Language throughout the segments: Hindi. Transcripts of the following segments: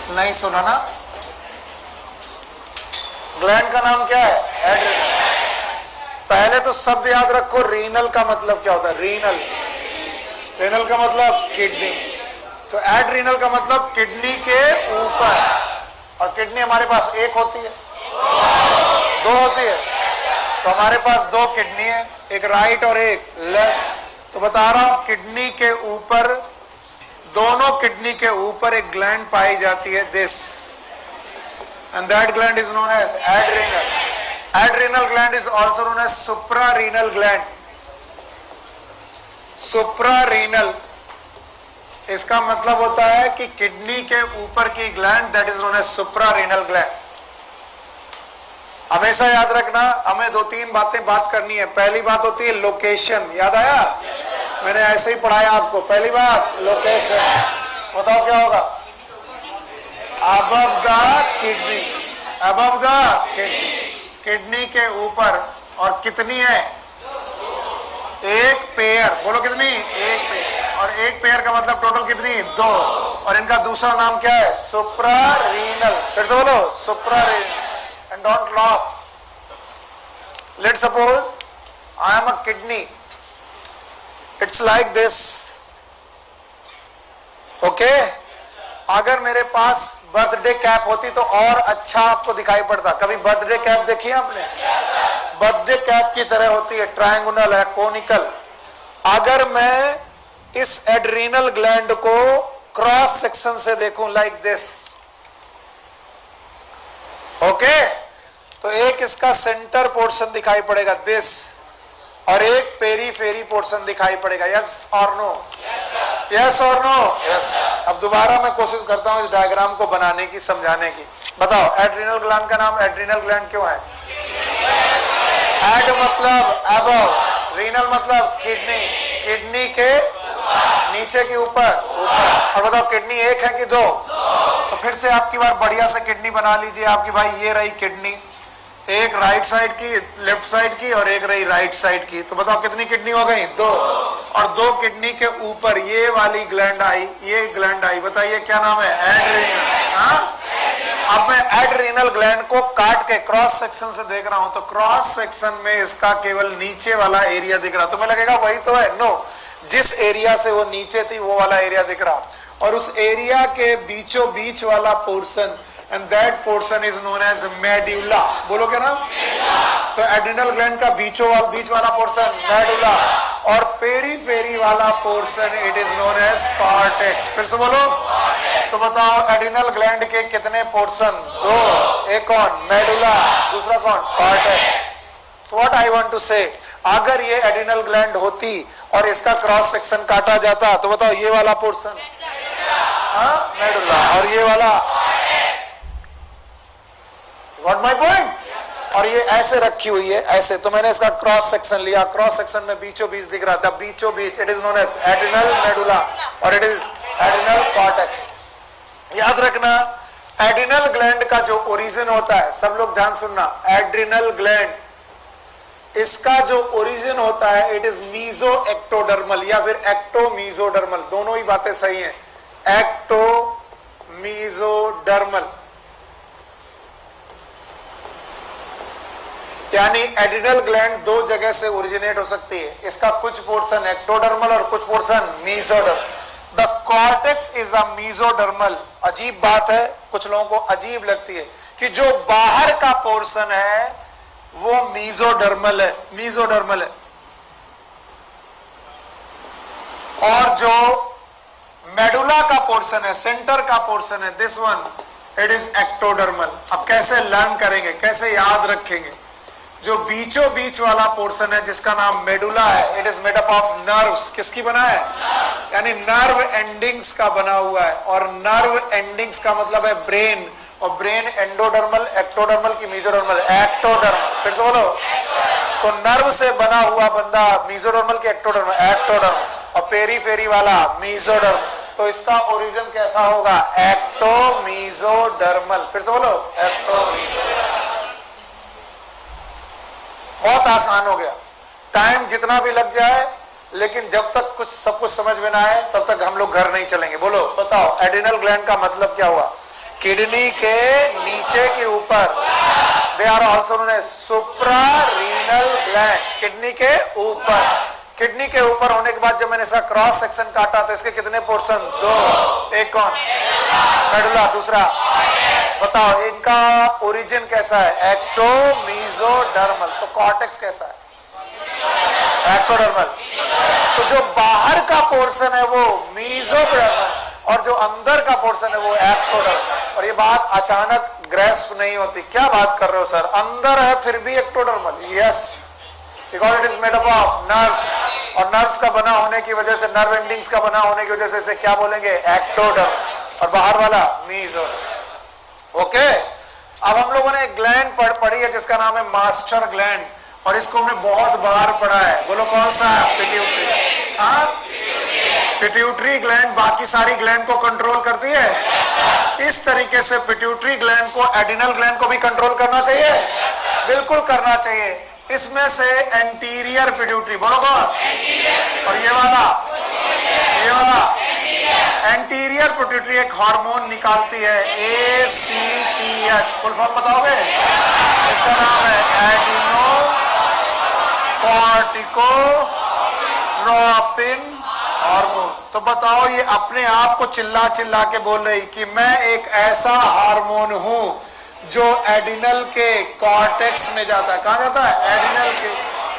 नहीं सुना ना? ग्लैंड का नाम क्या है? एड्रिनल। पहले तो शब्द याद रखो, रीनल का मतलब क्या होता है? रीनल, रीनल का मतलब किडनी। तो एड्रिनल का मतलब किडनी के ऊपर। और किडनी हमारे पास एक होती है, दो होती है? तो हमारे पास दो किडनी है, एक राइट और एक लेफ्ट। तो बता रहा हूं, किडनी के ऊपर, दोनों किडनी के ऊपर एक ग्लैंड पाई जाती है, this, and that gland is known as adrenal. Adrenal gland is also known as suprarenal gland. Suprarenal इसका मतलब होता है कि किडनी के ऊपर की gland, that is known as suprarenal gland. हमेशा याद रखना, हमें दो तीन बात करनी है। पहली बात होती है लोकेशन, याद आया? मैंने ऐसे ही पढ़ाया आपको। पहली बात लोकेशन, बताओ क्या होगा? above the kidney, above the kidney, kidney के ऊपर। और कितनी है? एक पेयर। बोलो कितनी? एक पेयर। और एक पेयर का मतलब टोटल कितनी? दो। और इनका दूसरा नाम क्या है? सुप्रारीनल। फिर से बोलो, suprarenal. And don't laugh. Let suppose I am a kidney, it's like this, okay? अगर मेरे पास बर्थडे कैप होती तो और अच्छा आपको दिखाई पड़ता। कभी बर्थडे कैप देखी है आपने? बर्थडे कैप की तरह होती है, ट्रायंगुलर है, कोनिकल। अगर मैं इस एड्रीनल ग्लैंड को क्रॉस सेक्शन से देखूं, लाइक दिस, ओके, तो एक इसका सेंटर पोर्शन दिखाई पड़ेगा, दिस, और एक पेरीफेरी पोर्शन दिखाई पड़ेगा। यस और नो? यस और नो? यस। अब दोबारा मैं कोशिश करता हूं इस डायग्राम को बनाने की, समझाने की। बताओ, एड्रीनल ग्लैंड का नाम एड्रीनल ग्लैंड क्यों है? एड मतलब अबव, रीनल मतलब किडनी, किडनी के नीचे के ऊपर, ऊपर। और बताओ, किडनी एक है कि दो? तो फिर से आपकी बार बढ़िया से किडनी बना लीजिए आपकी। भाई ये रही किडनी, एक राइट साइड की, लेफ्ट साइड की, और एक रही राइट साइड की। तो बताओ कितनी किडनी हो गई? दो। और दो किडनी के ऊपर ये वाली ग्लैंड आई, ये ग्लैंड आई। बताइए क्या नाम है? एड्रीनल। हाँ, अब मैं एड्रीनल ग्लैंड को काट के क्रॉस सेक्शन से देख रहा हूं, तो क्रॉस सेक्शन में इसका केवल नीचे वाला एरिया दिख रहा। तो मैं लगेगा वही तो है। नो, जिस एरिया से वो नीचे थी वो वाला एरिया दिख रहा, और उस एरिया के बीचों बीच वाला portion, and that portion is known as medulla. बोलो क्या नाम? तो एड्रिनल ग्लैंड का बीच वाला पोर्शन मेडुला, और पेरीफेरी वाला portion it is known as cortex. फिर से बोलो। तो बताओ, एड्रिनल ग्लैंड के कितने पोर्शन? दो। एक कौन? मेडुला। दूसरा कौन? Cortex. So what I want to say, अगर ये एड्रिनल ग्लैंड होती और इसका क्रॉस सेक्शन काटा जाता, तो बताओ ये वाला पोर्शन मेडुला, और ये वाला, व्हाट माय पॉइंट? और ये ऐसे रखी हुई है, ऐसे। तो मैंने इसका क्रॉस सेक्शन लिया, क्रॉस सेक्शन में बीचों बीच दिख रहा था, बीचों बीच, it is known as adrenal medulla, और इट इज एड्रिनल कॉर्टेक्स। याद रखना, एड्रिनल ग्लैंड का जो ओरिजिन होता है, सब लोग ध्यान सुनना, एड्रिनल ग्लैंड, इसका जो ओरिजिन होता है इट इज मीजो एक्टोडर्मल या फिर एक्टो मीजोडर्मल, दोनों ही बातें सही हैं। एक्टो मीजोडर्मल, यानी एड्रिनल ग्लैंड दो जगह से ओरिजिनेट हो सकती है। इसका कुछ पोर्शन एक्टोडर्मल और कुछ portion mesodermal. The cortex is a mesodermal. अजीब बात है, कुछ लोगों को अजीब लगती है कि जो बाहर का पोर्शन है वो मीजोडर्मल है, मीजोडर्मल है, और जो मेडुला का पोर्शन है, सेंटर का पोर्शन है, this one, it is ectodermal. अब कैसे लर्न करेंगे, कैसे याद रखेंगे? जो बीचों बीच वाला पोर्शन है जिसका नाम मेडुला है, it is made up of nerves. किसकी बना है? यानी नर्व एंडिंग्स का बना हुआ है, और नर्व एंडिंग्स का मतलब है ब्रेन, और ब्रेन एंडोडर्मल, एक्टोडर्मल की मीजोडर्मल? एक्टोडर्मल। फिर से बोलो। तो नर्व से बना हुआ बंदा मीजोडर्मल की एक्टोडर्मल? एक्टोडर्मल। और पेरीफेरी वाला मीजोडर्मल। तो इसका ओरिजिन कैसा होगा? एक्टोमीजोडर्मल। फिर से बोलो, एक्टोमीजोडर्मल। बहुत आसान हो गया। टाइम जितना भी लग जाए, लेकिन जब तक सब कुछ समझ में ना आए तब तक हम लोग घर नहीं चलेंगे। बोलो, बताओ, एड्रिनल ग्लैंड का मतलब क्या हुआ? किडनी के नीचे के ऊपर, they are also known as supra renal gland. Kidney के ऊपर, किडनी के ऊपर होने के बाद जब मैंने इसका क्रॉस सेक्शन काटा तो इसके कितने पोर्शन? 2। एक कौन? मेडुला। दूसरा बताओ इनका ओरिजिन कैसा है? Ecto mesodermal. तो कॉर्टेक्स कैसा है? एक्टोडर्मल। तो जो बाहर का पोर्शन है वो मीजोडर्मल और जो अंदर का पोर्शन है वो एक्टोडर्मल। और ये बात अचानक ग्रेस्प नहीं होती। क्या बात कर रहे हो सर, अंदर है फिर भी ectodermal? Yes, because it is made up of nerves, और नर्व्स का बना होने की वजह से, नर्व एंडिंग्स का बना होने की वजह से इसे क्या बोलेंगे? एक्टोडर्म। और बाहर वाला मीजोडर्म। ओके, अब हम लोगों ने एक ग्लैंड पढ़ी है जिसका नाम है मास्टर ग्लैंड, और इसको हमने बहुत बार पढ़ा है। बोलो कौन सा? पिट्यूटरी। हाँ, पिट्यूटरी ग्लैंड बाकी सारी ग्लैंड को कंट्रोल करती है। इस तरीके से पिट्यूटरी ग्लैंड को एडिनल ग्लैंड को भी कंट्रोल करना चाहिए। बिल्कुल करना चाहिए। इसमें से एंटीरियर पिट्यूटरी, बोलो कौन? और ये वाला एंटीरियर पिट्यूटरी एक हार्मोन निकालती है, ACTH। फुल फॉर्म बताओगे? इसका नाम है एडिनो कॉर्टिकोट्रोपिन हार्मोन। तो बताओ ये अपने आप को चिल्ला चिल्ला के बोल रही कि मैं एक ऐसा हार्मोन हूं जो एडिनल के कॉर्टेक्स में जाता है। कहां जाता है? एडिनल के,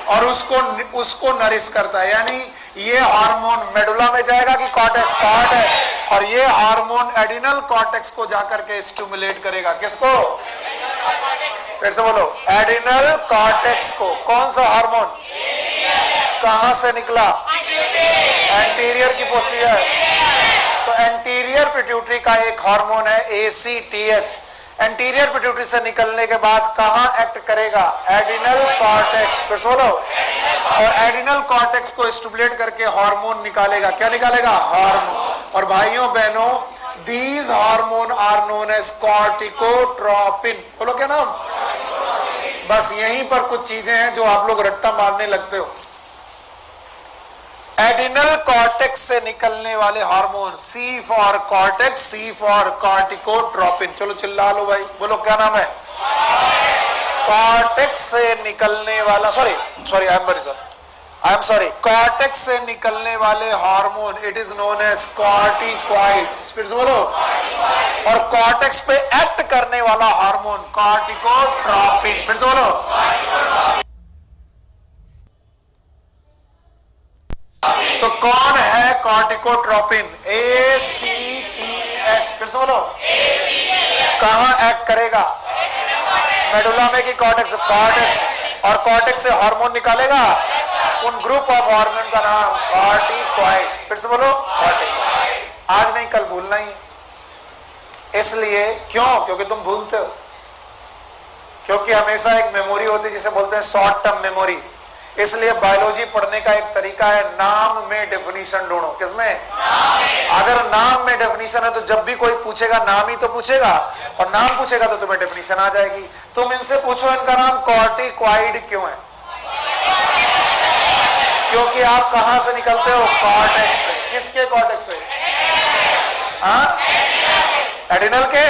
और उसको नरिश करता है। यानी ये हार्मोन मेडुला में जाएगा कि कॉर्टेक्स? कॉर्टेक्स। और ये हार्मोन एडिनल कॉर्टेक्स को जाकर के स्टिमुलेट करेगा। किसको? फिर से बोलो, एडिनल कॉर्टेक्स को। कौन सा हार्मोन? कहां से निकला? एंटीरियर की पोस्टीरियर। तो एंटीरियर पिट्यूटरी का एक हार्मोन है ACTH। एंटीरियर पिट्यूटरी से निकलने के बाद कहां एक्ट करेगा? Adrenal cortex. फिर बोलो, और एडिनल कॉर्टेक्स को स्टिमुलेट करके हार्मोन निकालेगा। क्या निकालेगा? हार्मोन। और भाइयों बहनों, these hormone are known as corticotropin. बोलो क्या नाम? बस यहीं पर कुछ चीजें हैं जो आप लोग रट्टा मारने लगते हो। एडिनल कॉर्टेक्स से निकलने वाले hormone, C for cortex, C for corticotropin. चलो चिल्ला लो भाई, बोलो क्या नाम है? कॉर्टेक्स से निकलने वाला, आई एम सॉरी, कॉर्टेक्स से निकलने वाले hormone it is known as corticoids. फिर से बोलो, और कॉर्टेक्स पे एक्ट करने वाला हार्मोन कॉर्टिकोट्रोपिन। फिर से बोलो। तो कौन है कॉर्टिकोट्रोपिन? ACTH। फिर से बोलो, कहां एक्ट करेगा? मेडुला में कि कॉर्टेक्स? कॉर्टेक्स। और कॉर्टेक्स से हार्मोन निकालेगा। उन ग्रुप ऑफ हार्मोन का नाम कॉर्टिकॉइड्स। फिर से बोलो, कॉर्टिकॉइड्स। आज नहीं कल भूलना ही। इसलिए क्यों? क्योंकि तुम भूलते हो। क्योंकि हमेशा एक मेमोरी होती है जिसे बोलते हैं शॉर्ट टर्म मेमोरी। इसलिए बायोलॉजी पढ़ने का एक तरीका है, नाम में डेफिनेशन ढूंढो। किसमें? अगर नाम में डेफिनेशन है तो जब भी कोई पूछेगा नाम ही तो पूछेगा, और नाम पूछेगा तो तुम्हें डेफिनेशन आ जाएगी। तुम इनसे पूछो इनका नाम कॉर्टिकॉइड क्यों है? क्योंकि आप कहां से निकलते हो? कॉर्टेक्स से। किसके कॉर्टेक्स से? एडिनल के।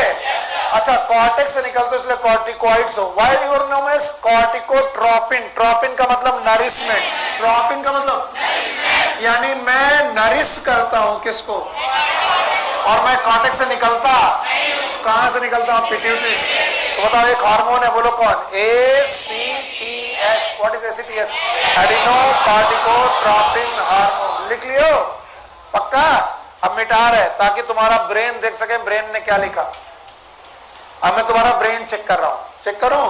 अच्छा, कॉर्टेक्स से निकलते हो इसलिए कॉर्टिकॉइड्स हो। Why your name is corticotropin. Tropine का मतलब नरिशमेंट, ट्रोपिन का मतलब यानी मैं नरिश करता हूं किसको? और मैं कॉर्टेक्स से निकलता कहां से निकलता हूं? पिट्यूटरी से। तो बताओ एक हार्मोन है, बोलो कौन? ACTH। What is ACTH? Adeno corticotropin hormone. लिख लियो पक्का? अब मिटा रहे ताकि तुम्हारा ब्रेन देख सके ब्रेन ने क्या लिखा। अब मैं तुम्हारा ब्रेन चेक कर रहा हूं, चेक करूं?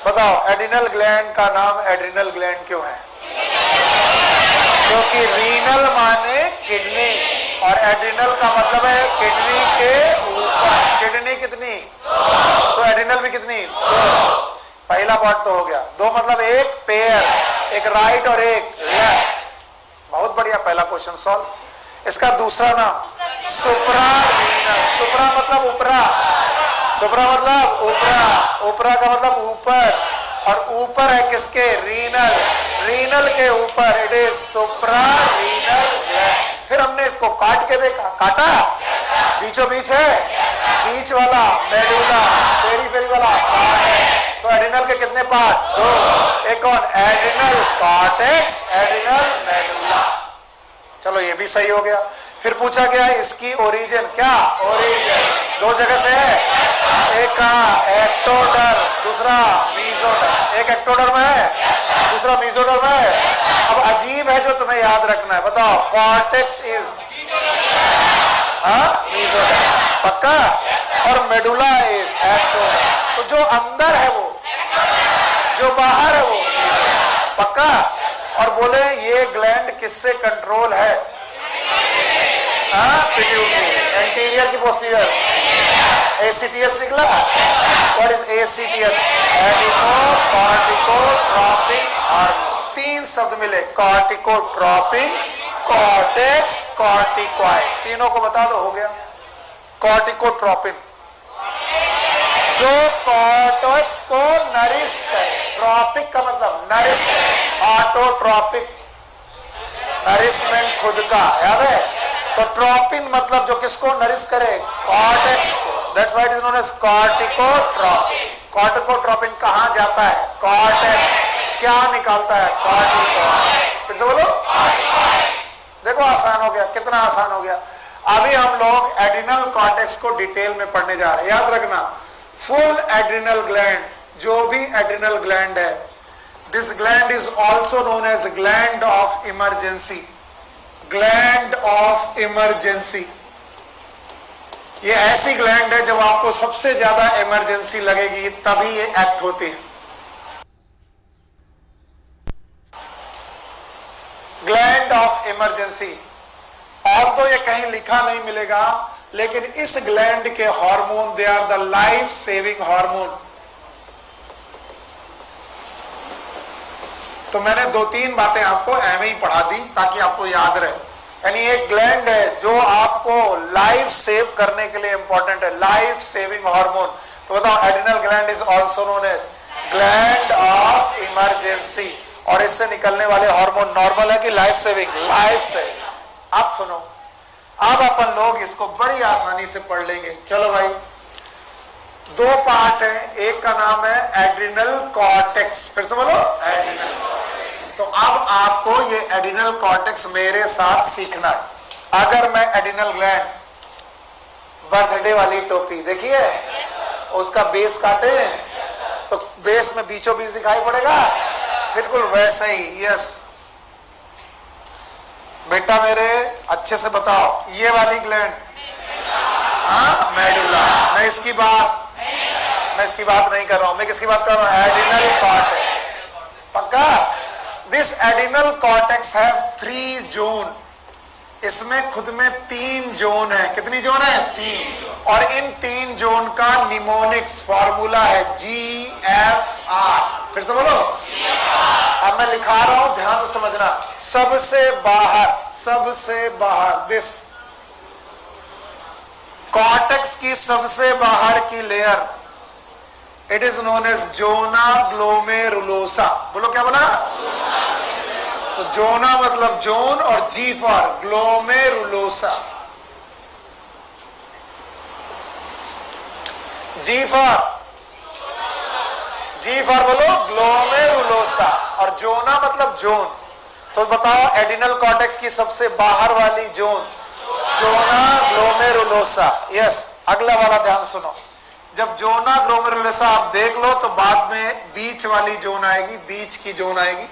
बताओ एडिनल ग्लैंड का नाम एडिनल ग्लैंड क्यों है? क्योंकि रीनल माने किडनी, और एडिनल का मतलब है किडनी के ऊपर। किडनी कितनी? तो एडिनल भी कितनी? 2। पहला पार्ट तो हो गया। 2 मतलब एक पेयर, एक राइट और एक लेफ्ट। बहुत बढ़िया, पहला क्वेश्चन सॉल्व। इसका दूसरा नाम सुप्रा रीनल। सुप्रा मतलब ऊपरा, सुप्रा मतलब ऊपरा, ऊपरा का मतलब ऊपर, और ऊपर है किसके? रीनल। रीनल के ऊपर it is supra renal gland. फिर हमने इसको काट के देखा, काटा बीचों बीच है, बीच वाला मेडुला, पेरीफेरी वाला कॉर्टेक्स। तो एड्रिनल के कितने पार्ट? दो। एक कौन? Adrenal cortex, adrenal medulla. चलो ये भी सही हो गया। फिर पूछा गया इसकी ओरिजिन, क्या ओरिजिन? दो जगह से है, एक कहा एक्टोडर, दूसरा मीजोडर। एक एक्टोडर में है, दूसरा मीजोडर में है। अब अजीब है जो तुम्हें याद रखना है, बताओ। कॉर्टेक्स इज मीजोडर, पक्का? और मेडुला इज एक्टोडर। तो जो अंदर है वो, जो बाहर है वो, पक्का? और बोले ये ग्लैंड किससे कंट्रोल है? पिट्यूटरी। एंटीरियर की पोस्टीरियर? एसीटीएस निकला। What is ACTH? Adrenocorticotropic hormone. तीन शब्द मिले, कॉर्टिकोट्रोपिक, कॉर्टेक्स, कॉर्टिकॉइड। तीनों को बता दो, हो गया। कॉर्टिकोट्रोपिन जो कॉर्टेक्स को नरिश करे। ट्रॉपिक का मतलब नरिश, ऑटोट्रॉपिक, नरिशमेंट खुद का, याद है? तो ट्रोपिन मतलब जो किसको नरिश करे? कॉर्टेक्स को। That's why it is known as corticotropin. Corticotropin कहां जाता है? कॉर्टेक्स। क्या निकालता है? कॉर्टिकॉइड। फिर से बोलो। देखो आसान हो गया, कितना आसान हो गया। अभी हम लोग एड्रिनल कॉर्टेक्स को डिटेल में पढ़ने जा रहे हैं। याद रखना, फुल एड्रिनल ग्लैंड, जो भी एड्रिनल ग्लैंड है, this gland is also known as gland of emergency. Gland of emergency, ये ऐसी ग्लैंड है जब आपको सबसे ज्यादा इमरजेंसी लगेगी तभी ये एक्ट होती है। ग्लैंड ऑफ इमरजेंसी, ऑल्दो ये कहीं लिखा नहीं मिलेगा, लेकिन इस ग्लैंड के hormone they are the life saving hormone. तो मैंने दो तीन बातें आपको ऐਵੇਂ ही पढ़ा दी ताकि आपको याद रहे। यानी एक ग्लैंड है जो आपको लाइफ सेव करने के लिए इंपॉर्टेंट है, लाइफ सेविंग हार्मोन। तो बताओ, adrenal gland is also known as gland of emergency. और इससे निकलने वाले हार्मोन नॉर्मल है कि लाइफ सेविंग? Life saving. आप सुनो, अब अपन लोग इसको बड़ी आसानी से पढ़ लेंगे। चलो भाई, दो पार्ट है, एक का नाम है एड्रिनल कॉर्टेक्स। फिर से बोलो, एड्रिनल कॉर्टेक्स। तो अब आपको ये एड्रिनल कॉर्टेक्स मेरे साथ सीखना है। अगर मैं एड्रिनल ग्लैंड, बर्थडे वाली टोपी देखिए, उसका बेस काटे तो बेस में बीचों बीच दिखाई पड़ेगा, बिल्कुल वैसे ही। यस बेटा मेरे, अच्छे से बताओ, ये वाली ग्लैंड, हाँ मेडुला। मैं इसकी बात नहीं कर रहा हूं, मैं किसकी बात कर रहा हूं? एड्रिनल कॉर्टेक्स, पक्का? This adrenal cortex have 3 zone. इसमें खुद में 3 जोन है। कितनी जोन है? 3। और इन 3 जोन का निमोनिक्स फॉर्मूला है GFR। फिर से बोलो। अब मैं लिखा रहा हूं, ध्यान से समझना। सबसे बाहर दिस कॉर्टेक्स की सबसे बाहर की layer, it is known as zona glomerulosa. बोलो, क्या बोला? तो जोना मतलब जोन और G for glomerulosa. G for बोलो ग्लोमेरुलोसा, और जोना मतलब जोन। तो बताओ, एड्रिनल कॉर्टेक्स की सबसे बाहर वाली जोन, जोना ग्लोमेरुलोसा। यस, अगला वाला ध्यान सुनो। जब जोना ग्लोमेरुलोसा आप देख लो तो बाद में बीच वाली जोन आएगी, बीच की जोन आएगी।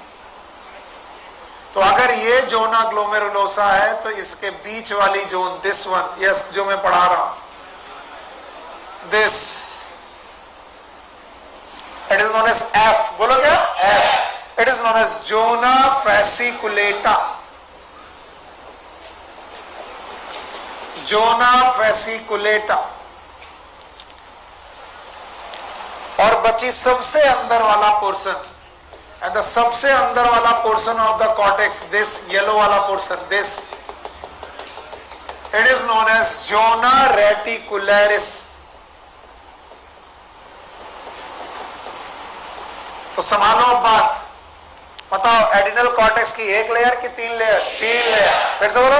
तो अगर ये जोना ग्लोमेरुलोसा है तो इसके बीच वाली जोन, दिस वन, यस, जो मैं पढ़ा रहा हूं, this, it is known as F. बोलो क्या? F. It is known as zona fasciculata. Zona fasciculata. और बची सबसे अंदर वाला पोर्शन, एंड द सबसे अंदर वाला portion of the cortex, this yellow वाला portion, this, it is known as zona reticularis. तो संभालो बात, बताओ, एड्रिनल कॉर्टेक्स की एक लेयर की 3 लेयर? 3 लेयर। फिर से बोलो,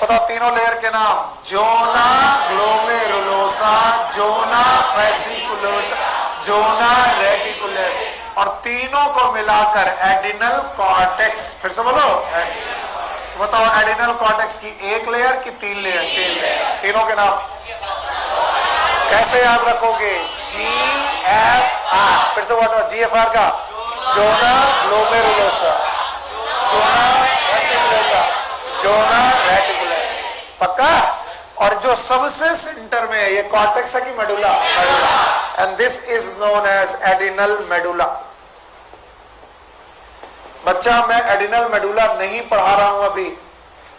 बताओ तीनों लेयर के नाम, जोना ग्लोमेरुलोसा, जोना फेसिकुलेटा, जोना रेटिकुलस, और तीनों को मिलाकर एडिनल कॉर्टेक्स। फिर से बोलो, बताओ एडिनल कॉर्टेक्स की एक लेयर की तीन लेयर? तीन लेयर। तीनों के नाम कैसे याद रखोगे? GFR। फिर से बताओ GFR का, जोना ग्लोमेरुलोसा, जोना फेसिकुलेटा, जोना रेटिकुलस। पक्का? और जो सबसे सेंटर में है ये कॉर्टेक्स है कि medulla? Medulla. And this is known as adrenal medulla. बच्चा मैं एडिनल मेडुला नहीं पढ़ा रहा हूं अभी,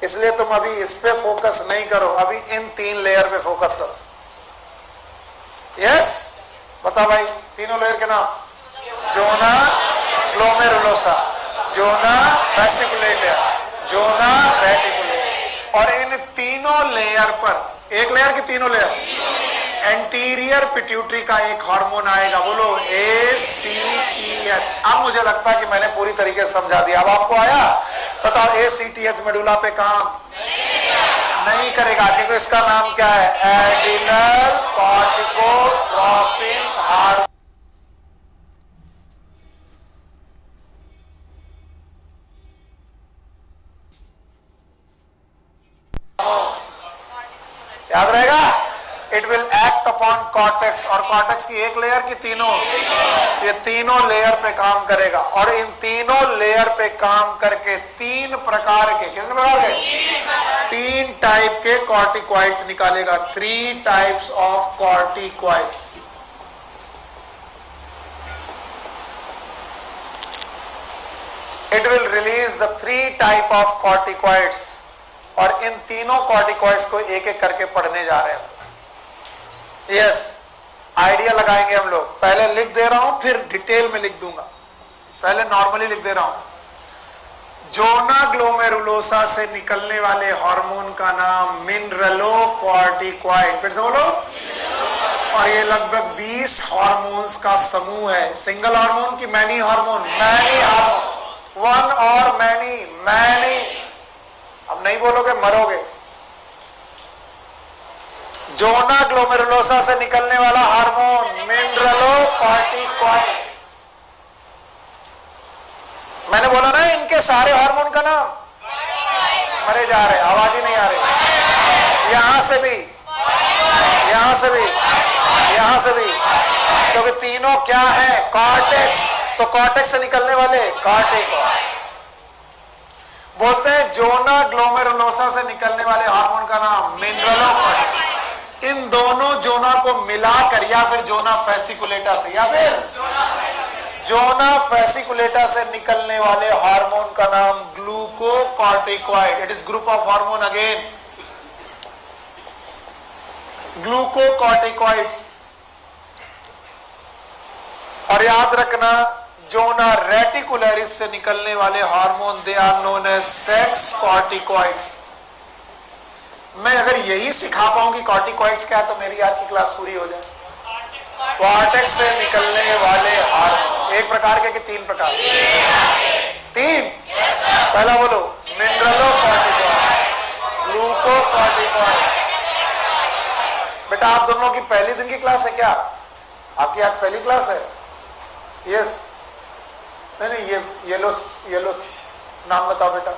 इसलिए तुम अभी इस पे फोकस नहीं करो, अभी इन तीन लेयर पे फोकस करो। यस, बताओ भाई तीनों लेयर के नाम, जोना ग्लोमेरुलोसा, जोना फेसिकुलेटा, जोना रेटिकुलस। और इन तीनों लेयर पर, एक लेयर की तीनों लेयर, एंटीरियर पिट्यूटरी का एक हार्मोन आएगा, बोलो ACTH। अब मुझे लगता है कि मैंने पूरी तरीके से समझा दिया। अब आपको आया? बताओ ACTH मेडुला पे काम नहीं करेगा, क्योंकि इसका नाम क्या है? Adrenal corticotropin hormone. याद रहेगा? It will act upon cortex, और कॉर्टेक्स की एक लेयर की तीनों, ये तीनों लेयर पे काम करेगा। और इन तीनों लेयर पे काम करके तीन प्रकार के, कितने प्रकार के? तीन टाइप के कॉर्टिकॉइड्स निकालेगा। 3 types of corticoids. It will release the 3 type of corticoids, और इन तीनों कॉर्टिकॉइड्स को एक एक करके पढ़ने जा रहे हैं। यस, आइडिया लगाएंगे हम लोग। पहले लिख दे रहा हूं, फिर डिटेल में लिख दूंगा। पहले नॉर्मली लिख दे रहा हूं। जोना ग्लोमेरुलोसा से निकलने वाले हार्मोन का नाम मिनरलोकॉर्टिकॉइड। फिर से बोलो। और ये लगभग 20 हार्मोन्स का समूह है। सिंगल हार्मोन की many hormone? Many hormone. One और मैनी? मैनी। अब नहीं बोलोगे मरोगे। जोना ग्लोमेरुलोसा से निकलने वाला हार्मोन मिनरलोकॉर्टिकॉइड। मैंने बोला ना इनके सारे हार्मोन का नाम। मरे जा रहे, आवाज ही नहीं आ रही। यहां से भी, यहां से भी, यहां से भी, क्योंकि तीनों क्या है? कॉर्टेक्स। तो कॉर्टेक्स से निकलने वाले कॉर्टिकॉइड बोलते हैं। जोना ग्लोमेरुलोसा से निकलने वाले हार्मोन का नाम मिनरलोकॉर्टिकॉइड। इन दोनों जोना को मिलाकर, या फिर जोना फेसिकुलेटा से, या फिर जोना फेसिकुलेटा से निकलने वाले हार्मोन का नाम glucocorticoid. It is group of hormone again, glucocorticoids. और याद रखना, जोना रेटिकुलरिस से निकलने वाले hormone they are known as sex corticoids. मैं अगर यही सिखा पाऊं कि कॉर्टिकॉइड्स क्या है, तो मेरी आज की क्लास पूरी हो जाए। कॉर्टेक्स से निकलने वाले हार्मोन, एक प्रकार के कि 3 प्रकार? 3। पहला बोलो, मिनरलोकॉर्टिकॉइड, ग्लूकोकॉर्टिकॉइड। बेटा आप दोनों की पहली दिन की क्लास है क्या? आपकी आज पहली क्लास है? यस। नहीं, ये येलो नाम बताओ बेटा।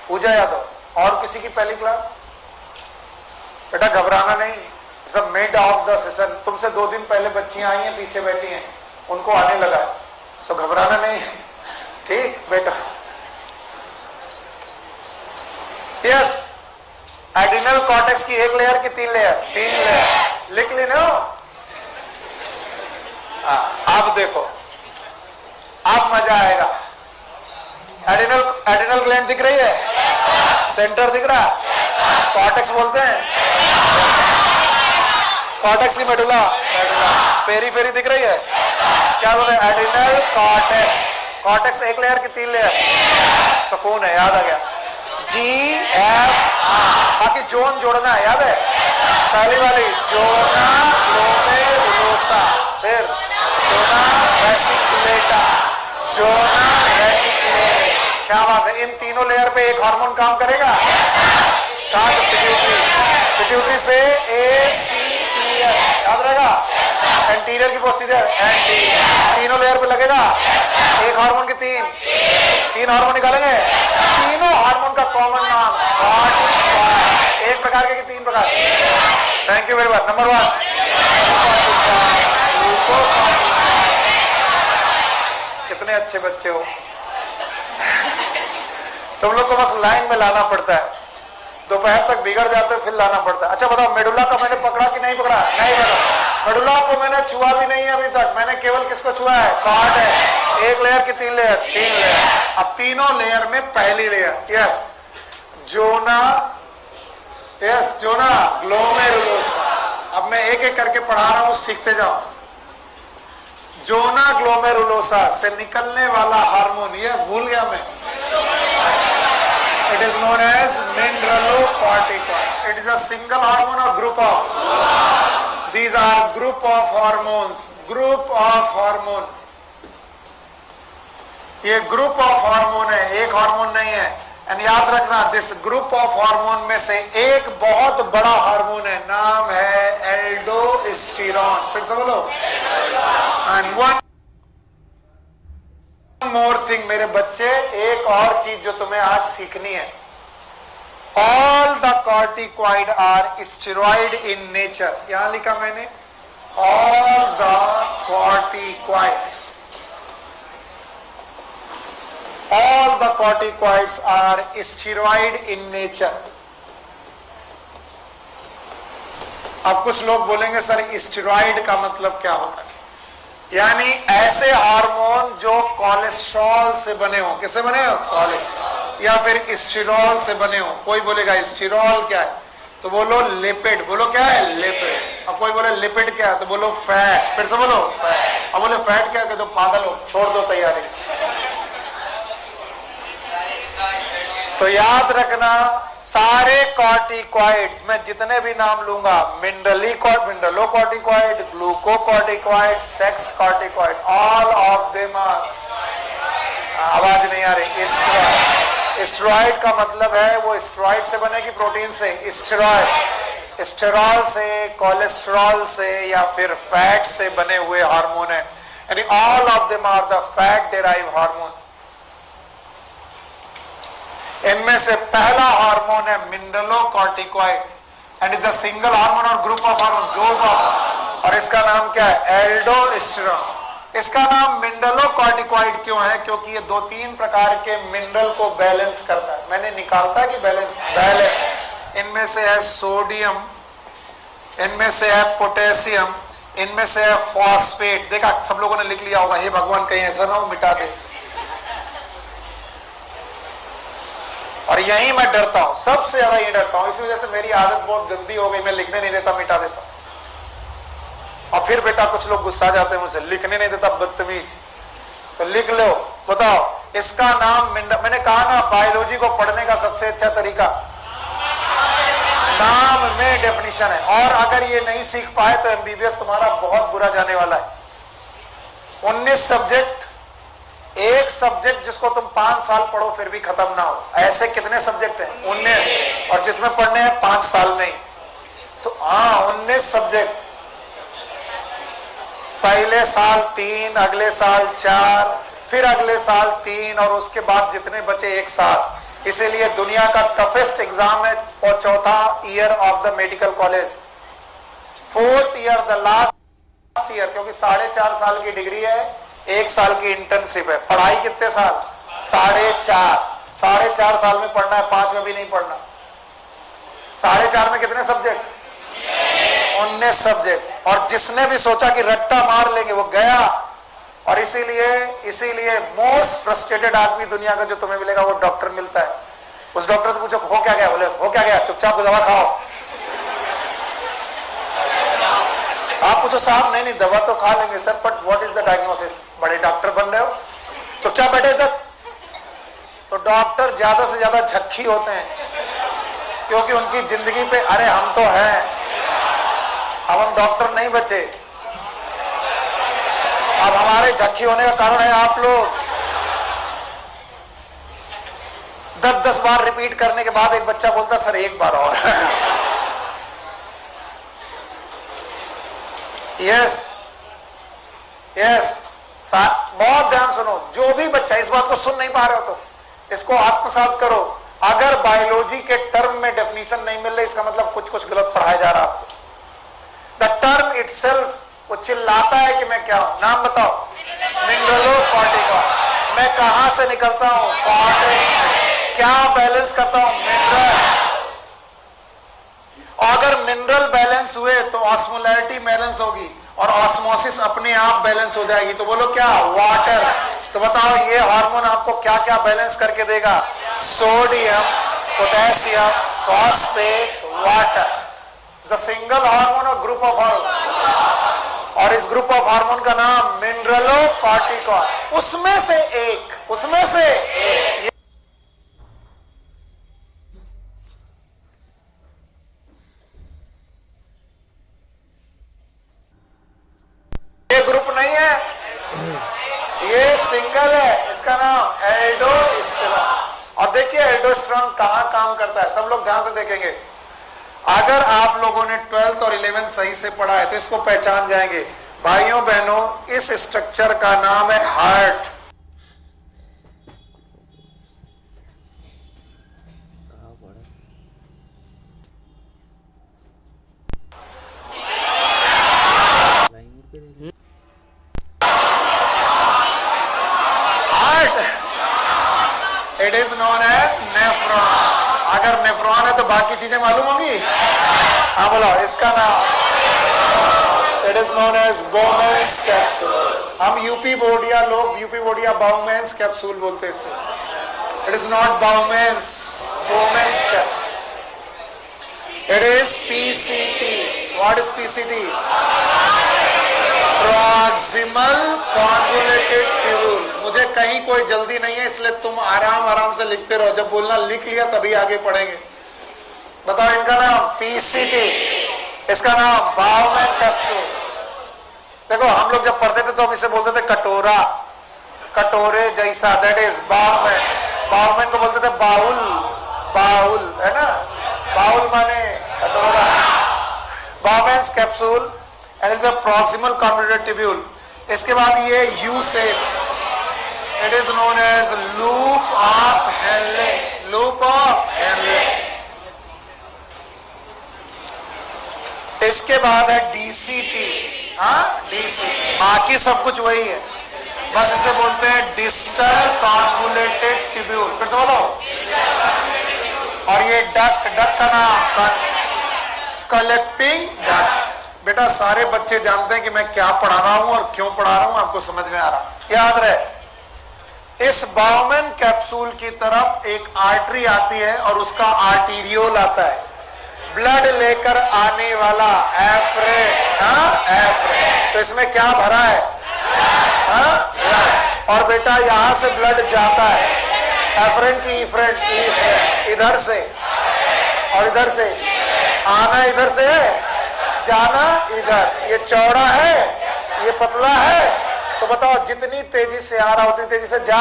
पूजा यादव। और किसी की पहली क्लास? बेटा घबराना नहीं, सब मिड ऑफ द सेशन। तुमसे 2 दिन पहले बच्चियां आई हैं, पीछे बैठी हैं, उनको आने लगा है, सो घबराना नहीं। ठीक बेटा? यस। एडिनल कॉर्टेक्स की एक लेयर की 3 लेयर? 3 लेयर। लिख लेना। अब देखो, अब मजा आएगा। एडिनल ग्लैंड दिख रही है? सेंटर दिख रहा है? कॉर्टेक्स बोलते हैं। कॉर्टेक्स की मेडुला? पेरीफेरी दिख रही है? क्या बोलते हैं? Adrenal cortex. कॉर्टेक्स एक लेयर की 3 लेयर? सुकून है, याद आ गया। GFR। बाकी जोन जोड़ना है, याद है? पहली वाली जोना ग्लोमेरुलोसा, फिर जोना फेसिकुलेटा, जोना रेटिकुलस, क्या बात है, इन तीनों लेयर पे एक हार्मोन काम करेगा। कहां से? पिट्यूटरी, पिट्यूटरी से ACTL, याद रहेगा। एंटीरियर की पोस्टीरियर, एंटीरियर, तीनों लेयर पे लगेगा। एक हार्मोन के तीन हार्मोन निकालेंगे। तीनों हार्मोन का कॉमन नाम एक प्रकार के तीन प्रकार। Thank you very much. Number 1 कितने अच्छे बच्चे हो तुम लोग को बस लाइन में लाना पड़ता है, दोपहर तक बिगड़ जाते हो फिर लाना पड़ता है। अच्छा बताओ, मेडुला का मैंने पकड़ा कि नहीं पकड़ा? नहीं पकड़ा। मेडुला को मैंने छुआ भी नहीं है अभी तक, मैंने केवल किसको छुआ है? कॉर्ड है। एक लेयर की तीन लेयर, तीन लेयर। अब तीनों लेयर में पहली लेयर, यस जोना, यस जोना ग्लोमेरुलोसा। अब मैं एक एक करके पढ़ा रहा हूं, सीखते जाओ। जोना ग्लोमेरुलोसा से निकलने वाला हार्मोन, यस भूल गया मैं, it is known as mineralocorticoid. It is a single hormone or group of? These are group of hormones. Group of hormone. ये group of hormone है, एक हार्मोन नहीं है। एंड याद रखना, दिस ग्रुप ऑफ हार्मोन में से एक बहुत बड़ा हार्मोन है, नाम है एल्डोस्टेरोन। फिर से बोलो। एंड वन मोर थिंग मेरे बच्चे, एक और चीज जो तुम्हें आज सीखनी है। All the corticoid are steroid in nature. यहां लिखा मैंने all the corticoids, all the corticoids are steroid in nature. अब कुछ लोग बोलेंगे सर स्टेरॉइड का मतलब क्या होता है? यानी ऐसे हार्मोन जो कोलेस्ट्रॉल से बने हो। किससे बने हो? कोलेस्ट्रॉल, या फिर स्टेरॉल से बने हो। कोई बोलेगा स्टेरॉल क्या है, तो बोलो लिपिड। बोलो क्या है? लिपिड। अब कोई बोले लिपिड क्या है, तो बोलो फैट। फिर से बोलो फैट। अब बोले फैट क्या है, तो पागल हो, छोड़ दो तैयारी। तो याद रखना, सारे कॉर्टिकॉइड मैं जितने भी नाम लूंगा, mineralocorticoid, glucocorticoid, sex corticoid, all of them are, आवाज नहीं आ रही, स्टेरॉइड का मतलब है वो स्टेरॉइड से बने कि प्रोटीन से? स्टेरॉइड, स्टेरॉल से, कोलेस्ट्रॉल से या फिर फैट से बने हुए हार्मोन है। यानी all of them are the fat derive hormone. इनमें से पहला हार्मोन है mineralocorticoid and is a single hormone और group of hormone, group of, और इसका नाम क्या है? एल्डोस्टेरोन। इसका नाम मिनरलोकॉर्टिकॉइड क्यों है? क्योंकि ये 2-3 प्रकार के मिनरल को बैलेंस करता है। मैंने निकालता है कि बैलेंस, बैलेंस। इनमें से है सोडियम, इनमें से है पोटेशियम, इनमें से है फॉस्फेट। देखा सब लोगों ने लिख लिया होगा, हे भगवान कहीं ऐसा ना हो मिटा दे। और यही मैं डरता हूं, सबसे ज्यादा ये डरता हूं। इसी वजह से मेरी आदत बहुत गंदी हो गई, मैं लिखने नहीं देता, मिटा देता। और फिर बेटा कुछ लोग गुस्सा जाते हैं मुझसे, लिखने नहीं देता बदतमीज। तो लिख लो, बताओ इसका नाम। मैंने कहा ना, बायोलॉजी को पढ़ने का सबसे अच्छा तरीका नाम में डेफिनेशन है। और अगर ये नहीं सीख पाए तो एमबीबीएस तुम्हारा बहुत बुरा जाने वाला है। 19 सब्जेक्ट, एक सब्जेक्ट जिसको तुम 5 साल पढ़ो फिर भी खत्म ना हो, ऐसे कितने सब्जेक्ट हैं? 19, और जिसमें पढ़ने हैं 5 साल में ही। तो हाँ 19 सब्जेक्ट, पहले साल 3, अगले साल 4, फिर अगले साल 3, और उसके बाद जितने बचे 1 साल। इसीलिए दुनिया का टफेस्ट एग्जाम है और चौथा year of the medical college, 4th year, the last year, क्योंकि 4.5 साल की डिग्री है, 1 साल की इंटर्नशिप है। पढ़ाई कितने साल? 4.5। 4.5 साल में पढ़ना है, 5 में भी नहीं पढ़ना। 4.5 में कितने सब्जेक्ट? 19 सब्जेक्ट। और जिसने भी सोचा कि रट्टा मार लेंगे वो गया। और इसीलिए मोस्ट फ्रस्ट्रेटेड आदमी दुनिया का जो तुम्हें मिलेगा वो डॉक्टर मिलता है। उस डॉक्टर से पूछो हो क्या गया, बोले हो क्या गया, चुपचाप दवा खाओ। आप पूछो साहब नहीं दवा तो खा लेंगे sir, but what is the diagnosis? बड़े डॉक्टर बन रहे हो, चुपचाप बैठे तक। तो डॉक्टर ज्यादा से ज्यादा झक्की होते हैं, क्योंकि उनकी जिंदगी पे अरे हम तो हैं, अब हम डॉक्टर नहीं बचे, अब हमारे झक्की होने का कारण है आप लोग। 10-10 बार रिपीट करने के बाद एक बच्चा बोलता सर एक बार और। यस यस, बहुत ध्यान सुनो। जो भी बच्चा इस बात को सुन नहीं पा रहे हो तो इसको आत्मसात करो। अगर बायोलॉजी के टर्म में डेफिनेशन नहीं मिल रही, इसका मतलब कुछ कुछ गलत पढ़ाया जा रहा है आपको। द टर्म इटसेल्फ, वो चिल्लाता है कि मैं क्या हूं। नाम बताओ। मिनरलोकॉर्टिकॉन। मैं कहां से निकलता हूं? कॉर्टेक्स से। क्या बैलेंस करता हूं? मिनरल। अगर मिनरल बैलेंस हुए तो ऑस्मोलैरिटी बैलेंस होगी और ऑस्मोसिस अपने आप बैलेंस हो जाएगी। तो बोलो क्या? वाटर। तो बताओ ये हार्मोन आपको क्या क्या बैलेंस करके देगा? Sodium, potassium, phosphate, water. The single hormone और ग्रुप ऑफ हार्मोन, और इस ग्रुप ऑफ हार्मोन का नाम मिनरलोकॉर्टिकॉन। उसमें से एक ये ग्रुप नहीं है, ये सिंगल है। इसका नाम एल्डोस्टेरोन। और देखिए एल्डोस्टेरोन कहां काम करता है, सब लोग ध्यान से देखेंगे। अगर आप लोगों ने 12th और 11th सही से पढ़ा है तो इसको पहचान जाएंगे। भाइयों बहनों, इस स्ट्रक्चर का नाम है heart. It is known as nephron. अगर नेफ्रॉन है तो बाकी चीजें मालूम होंगी। हाँ बोलो इसका नाम। It is known as Bowman's capsule. हम यूपी बोर्डिया लोग यूपी बोर्डिया बाउमेंस कैप्सूल बोलते हैं। It is not Bowman's, Bowman's capsule. It is PCT. What is PCT? Proximal convoluted tubule. मुझे कहीं कोई जल्दी नहीं है, इसलिए तुम आराम से लिखते रहो। जब बोलना लिख लिया तभी आगे पढ़ेंगे। बताओ इनका नाम पीसीटी, इसका नाम बाउमेन कैप्सूल। देखो हम लोग जब पढ़ते थे तो हम इसे बोलते थे कटोरा, कटोरे जैसा, दैट इज बाउमेन। बाउमेन को बोलते थे बाउल, बाउल है ना, बाउल माने कटोरा। Bowman's capsule and is a proximal convoluted tubule. इसके बाद ये U shape, it is known as loop of Henle, loop of Henle. इसके बाद है डीसीटी। हाँ डीसीटी, बाकी सब कुछ वही है, बस इसे बोलते हैं डिस्टल कॉन्वोल्यूटेड ट्यूब्यूल। फिर से बोलो। और ये डक्ट, डक्ट का नाम कलेक्टिंग डक्ट। बेटा सारे बच्चे जानते हैं कि मैं क्या पढ़ा रहा हूं और क्यों पढ़ा रहा हूं, आपको समझ में आ रहा। याद रहे, इस बाउमेन कैप्सूल की तरफ एक आर्टरी आती है और उसका आर्टीरियोल आता है, ब्लड लेकर आने वाला एफ्रेन। एफ्रेन। तो इसमें क्या भरा है? और बेटा यहां से ब्लड जाता है एफ्रेन की इफ्रेन, इधर से और इधर से आना, इधर से जाना इधर। ये चौड़ा है, ये पतला है। तो बताओ जितनी तेजी से आ रहा उतनी तेजी से जा।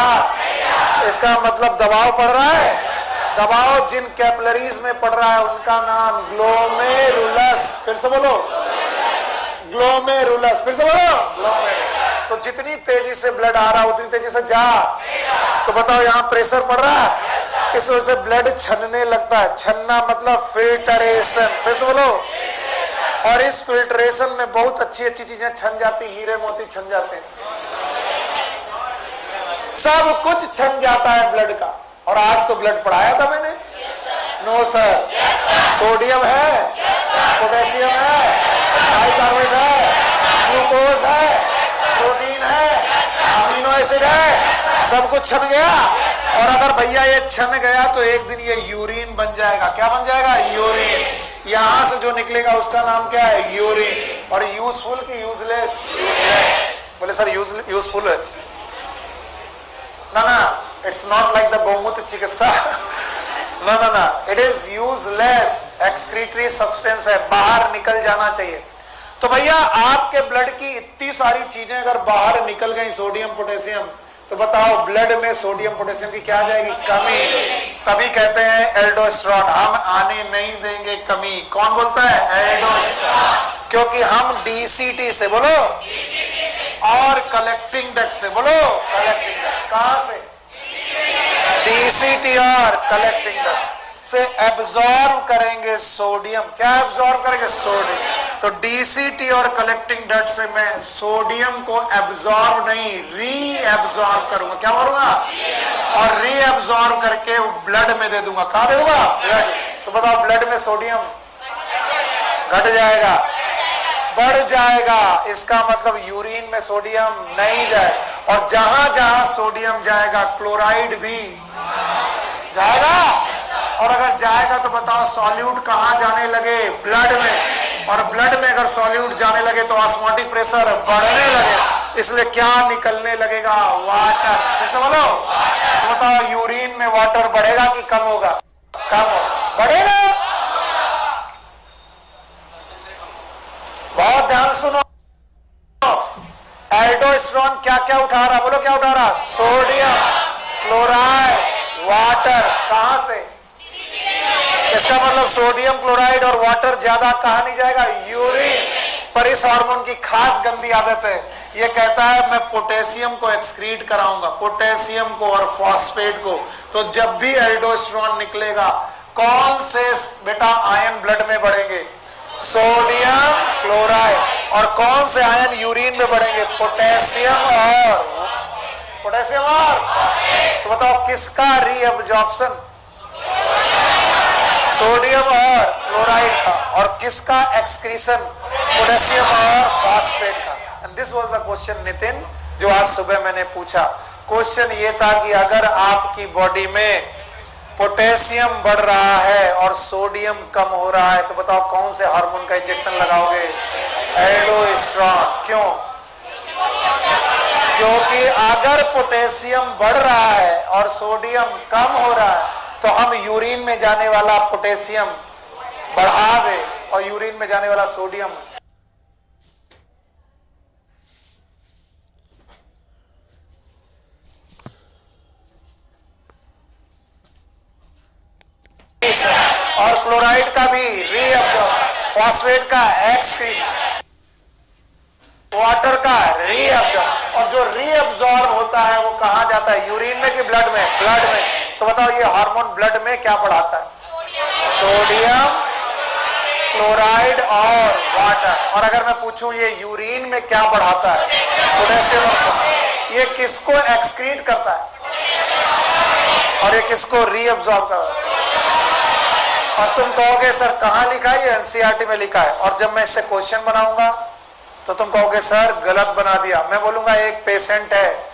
इसका मतलब दबाव पड़ रहा है। दबाव जिन कैपिलरीज में पड़ रहा है उनका नाम ग्लोमेरुलस। फिर से बोलो ग्लोमेरुलस। फिर से बोलो ग्लोमेरुलस। तो जितनी तेजी से ब्लड आ रहा है उतनी तेजी से जा। तो बताओ यहाँ प्रेशर पड़ रहा है, इस वजह से ब्लड छनने लगता है। छनना मतलब फिल्टरेशन। फिर से बोलो। और इस फिल्ट्रेशन में बहुत अच्छी अच्छी चीजें छन जाती, हीरे मोती छन जाते हैं, सब कुछ छन जाता है ब्लड का। और आज तो ब्लड पढ़ाया था मैंने। No sir. सोडियम है, पोटेशियम है, बाइकार्बोनेट है, ग्लूकोज है, प्रोटीन है, अमीनो एसिड है, सब कुछ छन गया। और अगर भैया ये छन गया तो एक दिन ये यूरिन बन जाएगा। क्या बन जाएगा? यूरिन। यहां से जो निकलेगा उसका नाम क्या है? यूरिन। और यूजफुल की यूजलेस? बोले सर यूजफुल है ना, इट्स नॉट लाइक द गौमूत्र चिकित्सा। ना, it is useless, excretory substance है, बाहर निकल जाना चाहिए। तो भैया आपके ब्लड की इतनी सारी चीजें अगर बाहर निकल गई, सोडियम पोटेशियम, तो बताओ ब्लड में सोडियम पोटेशियम की क्या आ जाएगी? कमी। तभी कहते हैं एल्डोस्टेरोन हम आने नहीं देंगे कमी। कौन बोलता है? एल्डोस्टेरोन। क्योंकि हम डीसीटी से, बोलो, और कलेक्टिंग डक्ट से, बोलो, कलेक्टिंग डक्ट कहां से? डीसीटी और कलेक्टिंग डक्ट से एब्जॉर्ब करेंगे सोडियम। क्या एब्जॉर्ब करेंगे? सोडियम। तो डीसीटी और कलेक्टिंग डक्ट से मैं सोडियम को एब्जॉर्ब नहीं, री एब्जॉर्ब करूंगा। क्या करूंगा? और री एब्जॉर्ब करके ब्लड में दे दूंगा। कहां दे दूंगा? ब्लड। तो बताओ ब्लड में सोडियम घट जाएगा, बढ़ जाएगा। इसका मतलब यूरिन में सोडियम नहीं जाए, और जहां जहां सोडियम जाएगा क्लोराइड भी जाएगा। और अगर जाएगा तो बताओ सॉल्यूट कहां जाने लगे? ब्लड में। और ब्लड में अगर सॉल्यूट जाने लगे तो ऑस्मोटिक प्रेशर बढ़ने लगे, इसलिए क्या निकलने लगेगा? वाटर। फिर से बोलो। तो बताओ यूरिन में वाटर बढ़ेगा कि कम होगा? कम होगा। बढ़ेगा। बहुत ध्यान सुनो। एल्डोस्टेरोन क्या क्या उठा रहा? बोलो क्या उठा रहा? Sodium, chloride, water. कहां से? इसका मतलब सोडियम, क्लोराइड और वाटर ज्यादा कहां नहीं जाएगा? यूरिन। पर इस हार्मोन की खास गंदी आदत है, ये कहता है मैं पोटेशियम को एक्सक्रीट कराऊंगा, पोटेशियम को और फॉस्फेट को। तो जब भी एल्डोस्टेरोन निकलेगा, कौन से बेटा आयन ब्लड में बढ़ेंगे? Sodium, chloride. और कौन से आयन यूरिन में बढ़ेंगे? पोटेशियम और तो बताओ किसका रीअब्जॉर्प्शन? सोडियम और क्लोराइड का। और किसका एक्सक्रीशन? पोटेशियम और फॉस्फेट का। And this was the question Nitin, जो आज सुबह मैंने पूछा। क्वेश्चन ये था कि अगर आपकी बॉडी में पोटेशियम बढ़ रहा है और सोडियम कम हो रहा है, तो बताओ कौन से हार्मोन का इंजेक्शन लगाओगे? एल्डोस्टेरोन। क्यों? क्योंकि अगर पोटेशियम बढ़ रहा है और सोडियम कम हो रहा है, तो हम यूरिन में जाने वाला पोटेशियम बढ़ा दे और यूरिन में जाने वाला सोडियम और क्लोराइड का भी रीअब्जॉर्ब, फॉस्फेट का एक्सक्रीशन, वाटर का रीअब्जॉर्ब। और जो रीअब्जॉर्ब होता है वो कहां जाता है? यूरिन में कि ब्लड में? ब्लड में। तो बताओ ये हार्मोन ब्लड में क्या बढ़ाता है? सोडियम, क्लोराइड और वाटर। और अगर मैं पूछूं ये यूरिन में क्या बढ़ाता है? पोटेशियम और फॉस्फेट। ये किसको एक्सक्रीट करता है और ये किसको रीअब्जॉर्ब करता है? और तुम कहोगे सर कहां लिखा है? ये एनसीईआरटी में लिखा है। और जब मैं इससे क्वेश्चन बनाऊंगा तो तुम कहोगे सर गलत बना दिया। मैं बोलूंगा एक पेशेंट है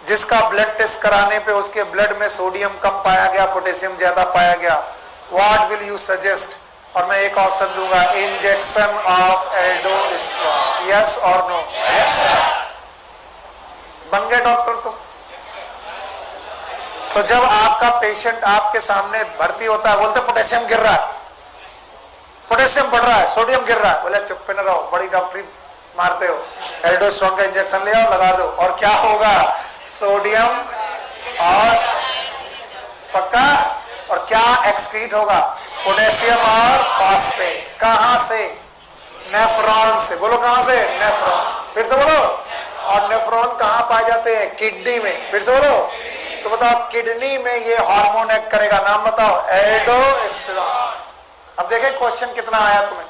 जिसका ब्लड टेस्ट कराने पे उसके ब्लड में सोडियम कम पाया गया, पोटेशियम ज्यादा पाया गया। What will you suggest? और मैं एक ऑप्शन दूंगा, इंजेक्शन ऑफ एल्डोस्टेरोन। यस और नो? यस। बन गए डॉक्टर तुम? तो जब आपका पेशेंट आपके सामने भर्ती होता है, बोलते पोटेशियम गिर रहा है, पोटेशियम बढ़ रहा है, सोडियम गिर रहा है, बोले चुप न रहो, बड़ी डॉक्टरी मारते हो, एल्डोस्टेरोन का इंजेक्शन ले आओ लगा दो। और क्या होगा? सोडियम और पक्का। और क्या एक्सक्रीट होगा? पोटेशियम और फॉस्फेट। कहां से? नेफ्रॉन से। बोलो कहां से? नेफ्रॉन। फिर से बोलो। और नेफ्रॉन कहां पाए जाते हैं? किडनी में। फिर से बोलो। तो बताओ किडनी में ये हार्मोन एक्ट करेगा, नाम बताओ? एल्डोस्टेरोन। अब देखें क्वेश्चन कितना आया तुम्हें।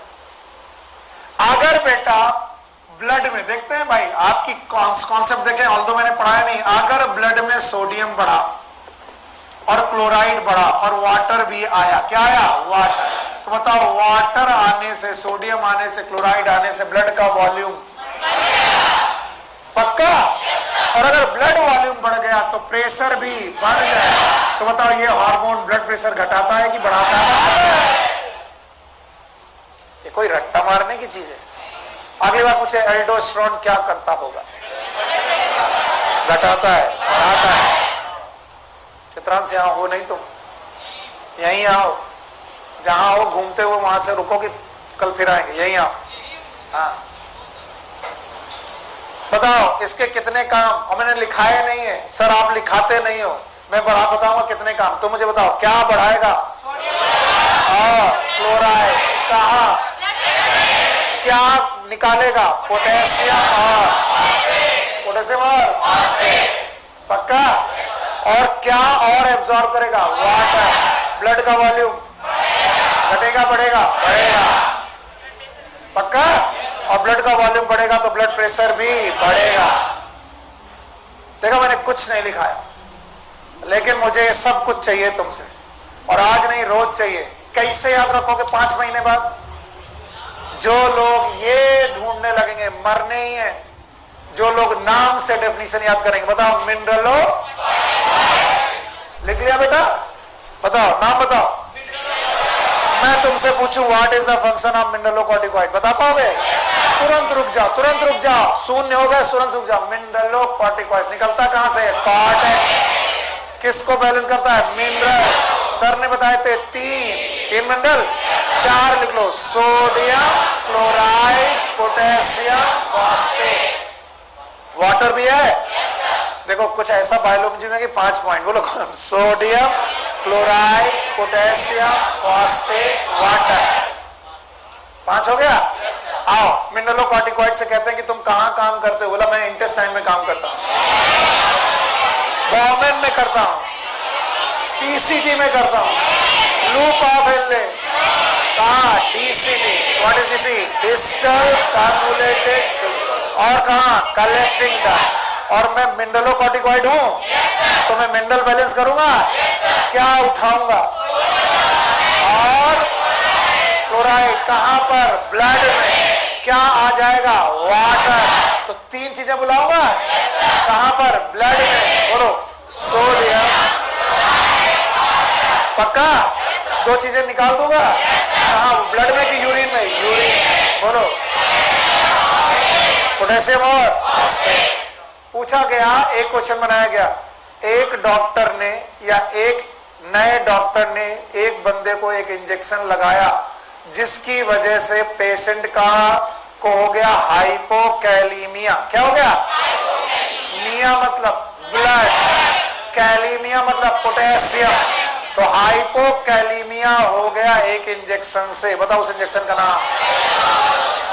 अगर बेटा ब्लड में, देखते हैं भाई आपकी कॉन्सेप्ट देखें, ऑल्दो मैंने पढ़ाया नहीं। अगर ब्लड में सोडियम बढ़ा और क्लोराइड बढ़ा और वाटर भी आया, क्या आया? वाटर। तो बताओ वाटर आने से, सोडियम आने से, क्लोराइड आने से ब्लड का वॉल्यूम पक्का। और अगर ब्लड वॉल्यूम बढ़ गया तो प्रेशर भी बढ़ जाए। तो बताओ ये हार्मोन ब्लड प्रेशर घटाता है कि बढ़ाता है? ये कोई रट्टा मारने की चीज है। अगली बार पूछे एल्डोस्टेरोन क्या करता होगा? घटाता है, बढ़ाता है। चित्रांश यहां हो नहीं, तुम यहीं आओ, जहां हो घूमते हुए वहां से रुको कि कल फिर आएंगे, यहीं आओ। हाँ बताओ इसके कितने काम, और मैंने लिखाए नहीं है। सर आप लिखाते नहीं हो, मैं बढ़ा बताऊंगा कितने काम। तो मुझे बताओ क्या बढ़ाएगा? क्लोराइड। कहा? क्या निकालेगा? पोटेशियम और पक्का। और क्या और एब्जॉर्ब करेगा? वाटर। ब्लड का वॉल्यूम घटेगा बढ़ेगा? बढ़ेगा। पक्का। और ब्लड का वॉल्यूम बढ़ेगा तो ब्लड प्रेशर भी बढ़ेगा। देखा मैंने कुछ नहीं लिखाया, लेकिन मुझे ये सब कुछ चाहिए तुमसे, और आज नहीं रोज चाहिए। कैसे याद रखोगे 5 महीने बाद? जो लोग ये ढूंढने लगेंगे मरने ही है, जो लोग नाम से डेफिनेशन याद करेंगे। बताओ मिनरलो, लिख लिया बेटा? बताओ नाम बताओ। मैं तुमसे पूछूं what is the function of mineralocorticoid, बता पाओगे? तुरंत रुक जाओ, तुरंत रुक जाओ, शून्य हो गया, तुरंत रुक जाओ। मिनरलोकॉर्टिकॉइड निकलता कहां से? कॉर्टेक्स। किसको बैलेंस करता है? मिनरल। सर ने बताए थे 3 मिनरल, 4 लिख लो। Sodium, chloride, potassium, phosphate. Water भी है। देखो कुछ ऐसा बायोलॉजी में कि 5 पॉइंट बोलो। Sodium, chloride, potassium, phosphate, water. 5 हो गया। आओ मिनरलोकॉर्टिकॉइड से कहते हैं कि तुम कहां काम करते हो? बोला मैं इंटेस्टाइन में काम करता हूं, गवर्नमेंट में करता हूं, पीसीटी में करता हूं, लूप ऑफ हेनले। कहा? DCT. What is DC? Distal convoluted. और कहा? Collecting duct. और मैं मिनरलोकॉर्टिकॉइड हूं तो मैं मिनरल बैलेंस करूंगा। क्या उठाऊंगा? और क्लोराइड कहां पर? ब्लड में। क्या आ जाएगा? वाटर। तो 3 चीजें बुलाऊंगा। कहां पर? ब्लड में। बोलो सोडियम। पक्का? 2 चीजें निकाल दूंगा। कहां? ब्लड में कि यूरिन में? यूरिन। बोलो पोटेशियम और फॉस्फेट। पूछा गया, एक क्वेश्चन बनाया गया, एक डॉक्टर ने या एक नए डॉक्टर ने एक बंदे को एक इंजेक्शन लगाया जिसकी वजह से पेशेंट को हो गया हाइपोकैलीमिया। क्या हो गया? मिया मतलब ब्लड, कैलीमिया मतलब पोटेशियम। तो हाइपोकैलीमिया हो गया एक इंजेक्शन से। बताओ उस इंजेक्शन का नाम?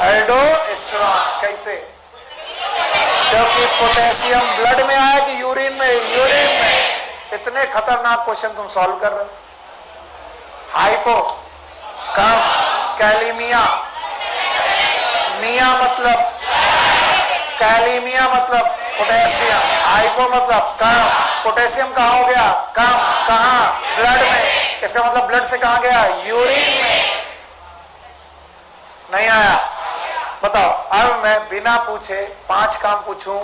एल्डोस्टेरोन। कैसे? क्योंकि पोटेशियम ब्लड में आया कि यूरिन में? यूरिन में। इतने खतरनाक क्वेश्चन तुम सॉल्व कर रहे हो। हाइपो कम, कैलीमिया, मिया मतलब, कैलीमिया मतलब पोटेशियम, हाइपो मतलब कम। पोटेशियम कहाँ हो गया? कम। कहाँ? ब्लड में। इसका मतलब ब्लड से कहाँ गया? यूरिन में। नहीं आया? बताओ। अब मैं बिना पूछे 5 काम पूछूं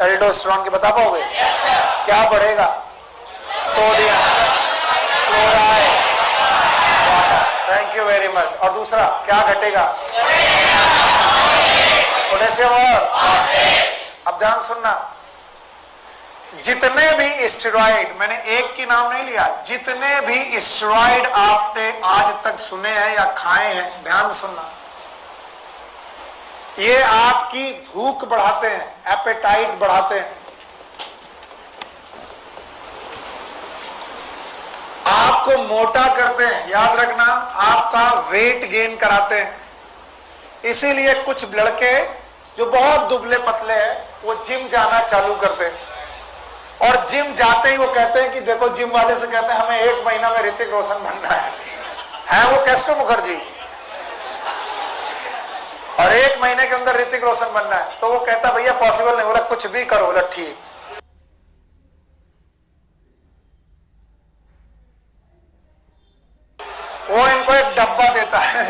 एल्डोस्टेरोन के, बता पाओगे? क्या बढ़ेगा? Sodium, chloride, water. Thank you very much. और दूसरा क्या घटेगा? पोटेशियम और फॉस्फेट। अब ध्यान सुनना, जितने भी स्टेरॉइड, मैंने एक की नाम नहीं लिया, जितने भी स्टेरॉइड आपने आज तक सुने हैं या खाए हैं, ध्यान से सुनना, ये आपकी भूख बढ़ाते हैं, एपेटाइट बढ़ाते हैं, आपको मोटा करते हैं, याद रखना, आपका वेट गेन कराते हैं। इसीलिए कुछ लड़के जो बहुत दुबले पतले हैं वो जिम जाना चालू करते हैं, और जिम जाते ही वो कहते हैं कि देखो, जिम वाले से कहते हैं हमें 1 महीना में ऋतिक रोशन बनना है वो कैस्ट्रो मुखर्जी, और 1 महीने के अंदर ऋतिक रोशन बनना है। तो वो कहता भैया पॉसिबल नहीं। बोला कुछ भी करो। बोला ठीक। वो इनको एक डब्बा देता है,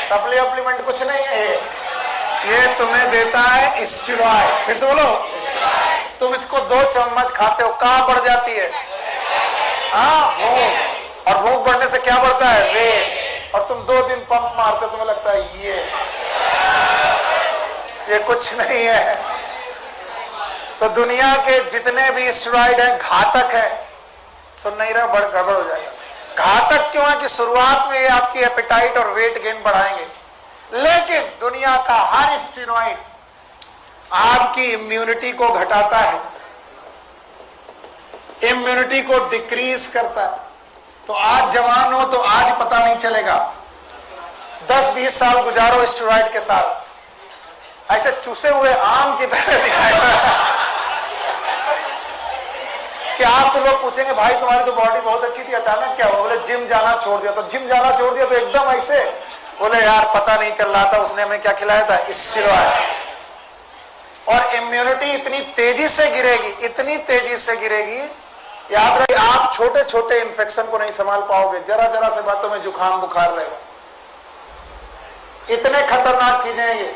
सप्लीमेंट कुछ नहीं है ये तुम्हें देता है स्टेरॉइड। फिर से बोलो, तुम इसको 2 चम्मच खाते हो, कहां बढ़ जाती है? भूख। और भूख बढ़ने से क्या बढ़ता है? वेट। और तुम 2 दिन पंप मारते हो, तुम्हें लगता है ये कुछ नहीं है। तो दुनिया के जितने भी स्टेरॉइड हैं घातक है। सुन नहीं रहा? बड़ गड़बड़ हो जाएगा। घातक क्यों है? कि शुरुआत में ये आपकी एपेटाइट और वेट गेन बढ़ाएंगे, लेकिन दुनिया का हर स्टेरॉइड आपकी इम्यूनिटी को घटाता है, इम्यूनिटी को डिक्रीज करता है। तो आज जवान हो तो आज पता नहीं चलेगा, 10-20 साल गुजारो स्टेरॉइड के साथ, ऐसे चूसे हुए आम की तरह दिखाएगा कि आपसे लोग पूछेंगे भाई तुम्हारी तो बॉडी बहुत अच्छी थी, अचानक क्या हुआ? बोले जिम जाना छोड़ दिया। तो जिम जाना छोड़ दिया तो एकदम ऐसे? बोले यार पता नहीं चल रहा था, उसने हमें क्या खिलाया था? स्टेरॉइड। और इम्यूनिटी इतनी तेजी से गिरेगी, इतनी तेजी से गिरेगी, याद रखिए आप छोटे छोटे इंफेक्शन को नहीं संभाल पाओगे, जरा जरा से बातों में जुकाम बुखार रहेगा। इतने खतरनाक चीजें हैं ये,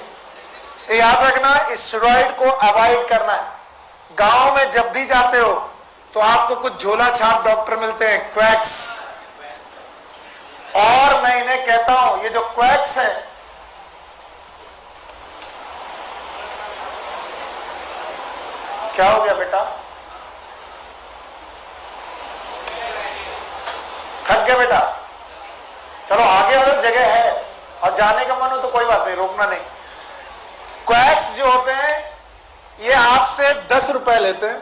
तो याद रखना स्टेरॉइड को अवॉइड करना है। गांव में जब भी जाते हो तो आपको कुछ झोला छाप डॉक्टर मिलते हैं, क्वैक्स, और मैं इन्हें कहता हूं ये जो क्वैक्स है, क्या हो गया बेटा? थक गया बेटा? चलो आगे वाली जगह है और जाने का मन हो तो कोई बात नहीं, रोकना नहीं। क्वैक्स जो होते हैं ये आपसे 10 रुपए लेते हैं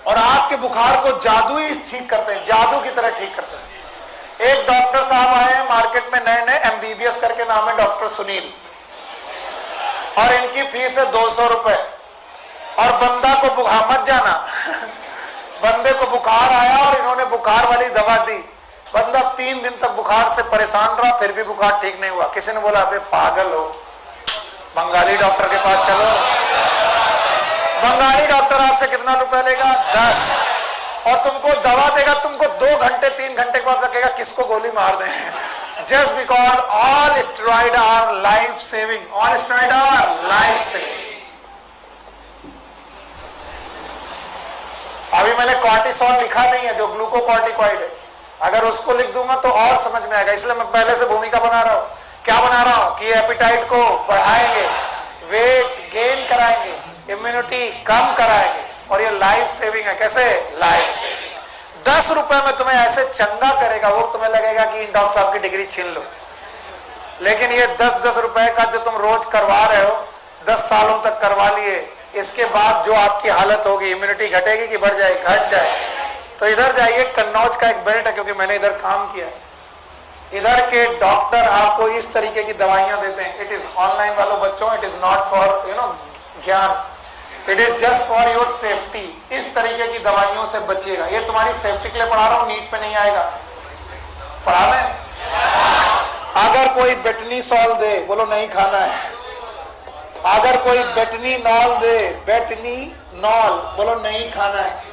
और आपके बुखार को जादू ही ठीक करते हैं, जादू की तरह ठीक करते हैं। एक डॉक्टर साहब आए हैं मार्केट में नए नए, MBBS करके नाम है, डॉक्टर सुनील, और इनकी फीस है 200 रुपए। और बंदा को बुखार, मत जाना बंदे को बुखार आया और इन्होंने बुखार वाली दवा दी, बंदा 3 दिन तक बुखार से परेशान रहा, फिर भी बुखार ठीक नहीं हुआ। किसी ने बोला अबे पागल हो, बंगाली डॉक्टर के पास चलो। बंगाली डॉक्टर आपसे कितना रुपए लेगा? 10, और तुमको दवा देगा, तुमको 2 घंटे 3 घंटे के बाद लगेगा किसको गोली मार दें। Just because all steroid our life saving, all steroid our life saving. अभी मैंने कॉर्टिसोल लिखा नहीं है, जो ग्लूकोकॉर्टिकॉइड है, अगर उसको लिख दूंगा तो और समझ में आएगा, इसलिए मैं पहले से भूमिका बना रहा हूं। क्या बना रहा हूं कि एपिटाइट को बढ़ाएंगे, वेट गेन कराएंगे, इम्यूनिटी कम कराएंगे, और ये लाइफ सेविंग है। कैसे? Life saving. 10 रुपए में तुम्हें ऐसे चंगा करेगा, वो तुम्हें लगेगा कि इन डॉक्टर साहब की डिग्री छीन लो, लेकिन ये 10-10 रुपए का जो तुम रोज करवा रहे हो, 10 सालों तक करवा लिए, इसके बाद जो आपकी हालत होगी, इम्यूनिटी घटेगी कि बढ़ जाए? घट जाए। तो इधर जाइए, कन्नौज का एक बेल्ट है, क्योंकि मैंने इधर काम किया, इधर के डॉक्टर आपको इस तरीके की दवाइयां देते हैं। इट इज ऑनलाइन वालों बच्चों, इट इज नॉट फॉर ज्ञान, it is just for your safety. इस तरीके की दवाइयों से बचिएगा, ये तुम्हारी सेफ्टी के लिए पढ़ा रहा हूं, नीट पे नहीं आएगा। पढ़ा मैं? अगर कोई बेटनीसॉल दे, बोलो नहीं खाना है। अगर कोई बेटनीनॉल दे, बेटनीनॉल, बोलो नहीं खाना है।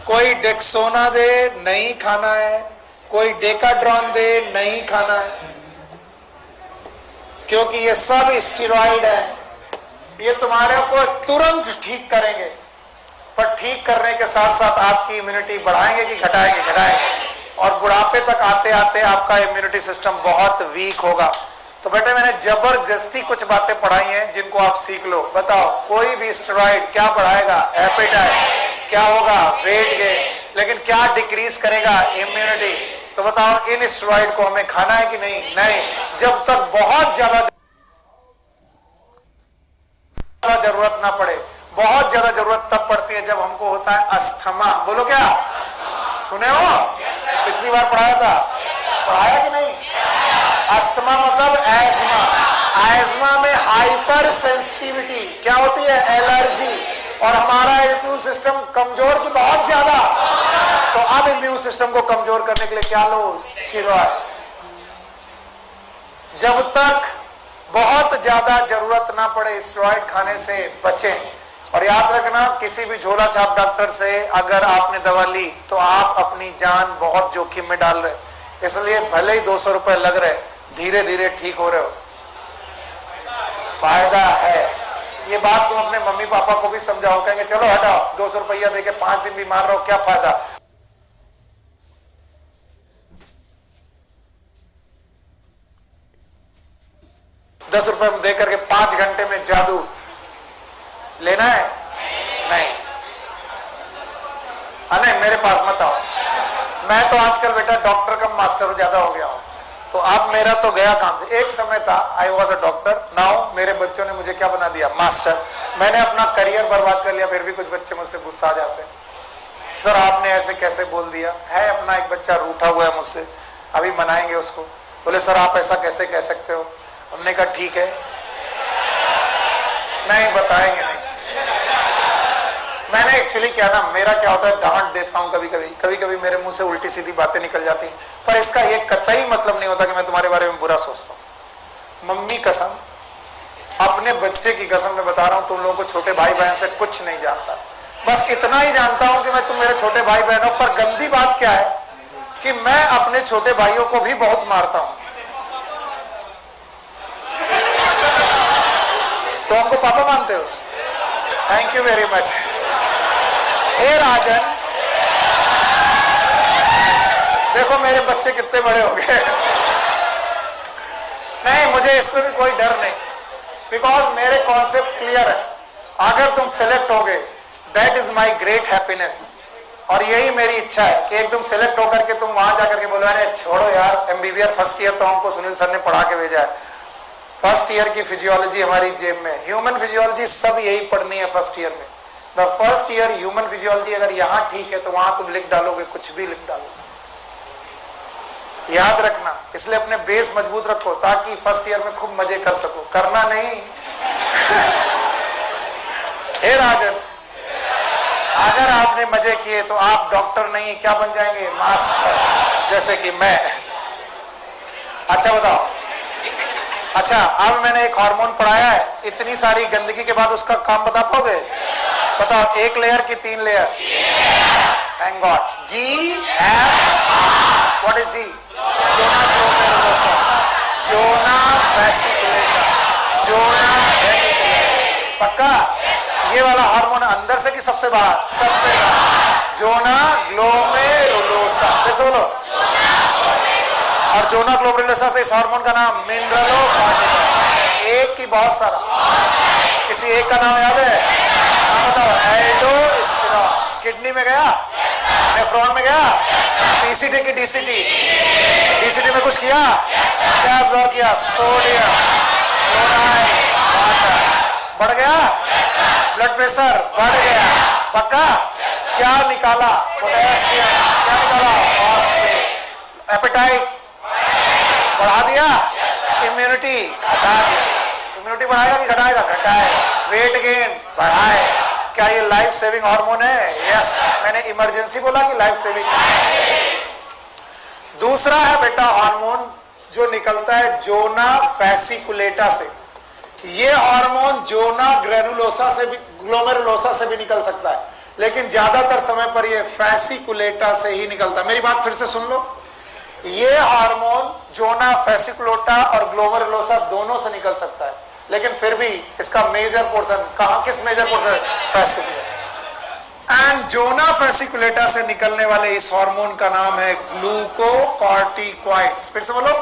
कोई डेक्सोना दे, नहीं खाना है। कोई डेकाड्रॉन दे, नहीं खाना है, क्योंकि ये सब स्टेरॉइड है। ये तुम्हारे को तुरंत ठीक करेंगे, पर ठीक करने के साथ साथ आपकी इम्यूनिटी बढ़ाएंगे कि घटाएंगे? घटाएंगे। और बुढ़ापे तक आते आते आपका इम्यूनिटी सिस्टम बहुत वीक होगा। तो बेटे मैंने जबरदस्ती कुछ बातें पढ़ाई हैं जिनको आप सीख लो। बताओ, कोई भी स्टेरॉइड क्या बढ़ाएगा? एपेटाइट। क्या होगा? Weight gain. लेकिन क्या डिक्रीज करेगा? इम्यूनिटी। तो बताओ, इन स्टेरॉइड को हमें खाना है कि नहीं? नहीं। जब तक बहुत ज्यादा जरूरत ना पड़े। बहुत ज्यादा जरूरत तब पड़ती है जब हमको होता है अस्थमा। बोलो क्या? सुने हो? पिछली बार पढ़ाया था, पढ़ाया कि नहीं? अस्थमा मतलब एस्मा। एस्मा में हाइपर सेंसिटिविटी क्या होती है? एलर्जी। और हमारा इम्यून सिस्टम कमजोर की बहुत ज्यादा। तो अब इम्यून सिस्टम को कमजोर करने के लिए क्या लो? स्टेरॉइड। जब तक बहुत ज्यादा जरूरत ना पड़े स्टेरॉइड खाने से बचें। और याद रखना, किसी भी झोला छाप डॉक्टर से अगर आपने दवा ली तो आप अपनी जान बहुत जोखिम में डाल रहे। इसलिए भले ही 200 रुपए लग रहे, धीरे धीरे ठीक हो रहे हो, फायदा है। ये बात तुम अपने मम्मी पापा को भी समझाओ, कहेंगे चलो हटाओ, 200 रुपया देके 5 दिन बीमार रहो, क्या फायदा? ₹10 दे करके 5 घंटे में जादू लेना है? नहीं। नहीं, मेरे पास मत आओ। मैं तो आजकल बेटा डॉक्टर का मास्टर ज्यादा हो गया हूं, तो अब मेरा तो गया काम से। एक समय था I was a doctor, now मेरे बच्चों ने मुझे क्या बना दिया, मास्टर। मैंने अपना करियर बर्बाद कर लिया, फिर भी कुछ बच्चे मुझसे गुस्सा आ जाते हैं, सर आपने ऐसे कैसे बोल दिया है। अपना एक बच्चा रूठा हुआ है मुझसे, अभी मनाएंगे उसको। बोले सर आप ऐसा कैसे कह सकते हो। हमने कहा ठीक है, नहीं बताएंगे नहीं। मैंने एक्चुअली क्या ना, मेरा क्या होता है, डांट देता हूँ कभी कभी मेरे मुंह से उल्टी सीधी बातें निकल जाती हैं, पर इसका ये कतई मतलब नहीं होता कि मैं तुम्हारे बारे में बुरा सोचता हूँ। मम्मी कसम, अपने बच्चे की कसम मैं बता रहा हूँ, तुम लोगों को छोटे भाई बहन से कुछ नहीं जानता, बस इतना ही जानता हूं कि मैं तुम मेरे छोटे भाई बहन हो। पर गंदी बात क्या है कि मैं अपने छोटे भाइयों को भी बहुत मारता हूं। तो हमको पापा मानते हो, थैंक यू वेरी मच। हे राजन, देखो मेरे बच्चे कितने बड़े हो गए। नहीं, मुझे इसमें भी कोई डर नहीं, बिकॉज मेरे कॉन्सेप्ट क्लियर है। अगर तुम सेलेक्ट हो गए, that is my great happiness. और यही मेरी इच्छा है कि एकदम सेलेक्ट होकर के तुम वहां जाकर के बोलो अरे छोड़ो यार, एमबीबीएस फर्स्ट ईयर तो हमको सुनील सर ने पढ़ा के भेजा है, फर्स्ट ईयर की फिजियोलॉजी हमारी जेब में, ह्यूमन फिजियोलॉजी सब यही पढ़नी है फर्स्ट ईयर में। The first year human physiology अगर यहाँ ठीक है तो वहां तुम लिख डालोगे, कुछ भी लिख डालोगे, याद रखना। इसलिए अपने बेस मजबूत रखो ताकि फर्स्ट ईयर में खूब मजे कर सको, करना नहीं। हे राजन, अगर आपने मजे किए तो आप डॉक्टर नहीं क्या बन जाएंगे, मास्टर, जैसे कि मैं। अच्छा बताओ, अच्छा अब मैंने एक हार्मोन पढ़ाया है, इतनी सारी गंदगी के बाद उसका काम बता पाओगे? बताओ, एक लेयर की 3 layer? Thank God. G F, what is G? Zona glomerulosa, zona vesiculata, zona vesiculata. पक्का? ये वाला हार्मोन अंदर से कि सबसे बाहर? सबसे बाहर। जोना ग्लोमेरुलोसा, कैसे बोलो? और जोना ग्लोमेरुलोसा से इस हार्मोन का नाम मिनरलोकॉर्टिकॉइड। एक की बहुत सारा? किसी एक का नाम याद है? नाम बताओ। एल्डोस्टेरोन। किडनी में गया, नेफ्रॉन में गया, पीसीटी की डीसीटी, डीसीटी में कुछ किया, क्या अब्जॉर्ब किया? Sodium, chloride, water. बढ़ गया ब्लड प्रेशर, बढ़ गया। पक्का? क्या निकाला? पोटेशियम। क्या निकाला? फॉस्फेट। एपेटाइट बढ़ा दिया, इम्यूनिटी घटा दिया। इम्यूनिटी बढ़ाएगा कि घटाएगा? घटाएगा। वेट गेन बढ़ाए। क्या ये लाइफ सेविंग हार्मोन है? यस। मैंने इमरजेंसी बोला कि लाइफ सेविंग? दूसरा है बेटा हार्मोन जो निकलता है जोना फैसिकुलेटा से। ये हार्मोन जोना ग्रेनुलोसा से भी, ग्लोमेरुलोसा से भी निकल सकता है, लेकिन ज्यादातर समय पर ये फैसिकुलेटा से ही निकलता है। मेरी बात फिर से सुन लो, ये हार्मोन जोना फैसिकुलेटा और ग्लोमेरुलोसा दोनों से निकल सकता है, लेकिन फिर भी इसका मेजर पोर्शन कहां, किस major portion? Fasciculata. And zona fasciculata से निकलने वाले इस हार्मोन का नाम है ग्लूकोकॉर्टिकॉइड्स। फिर से बोलो,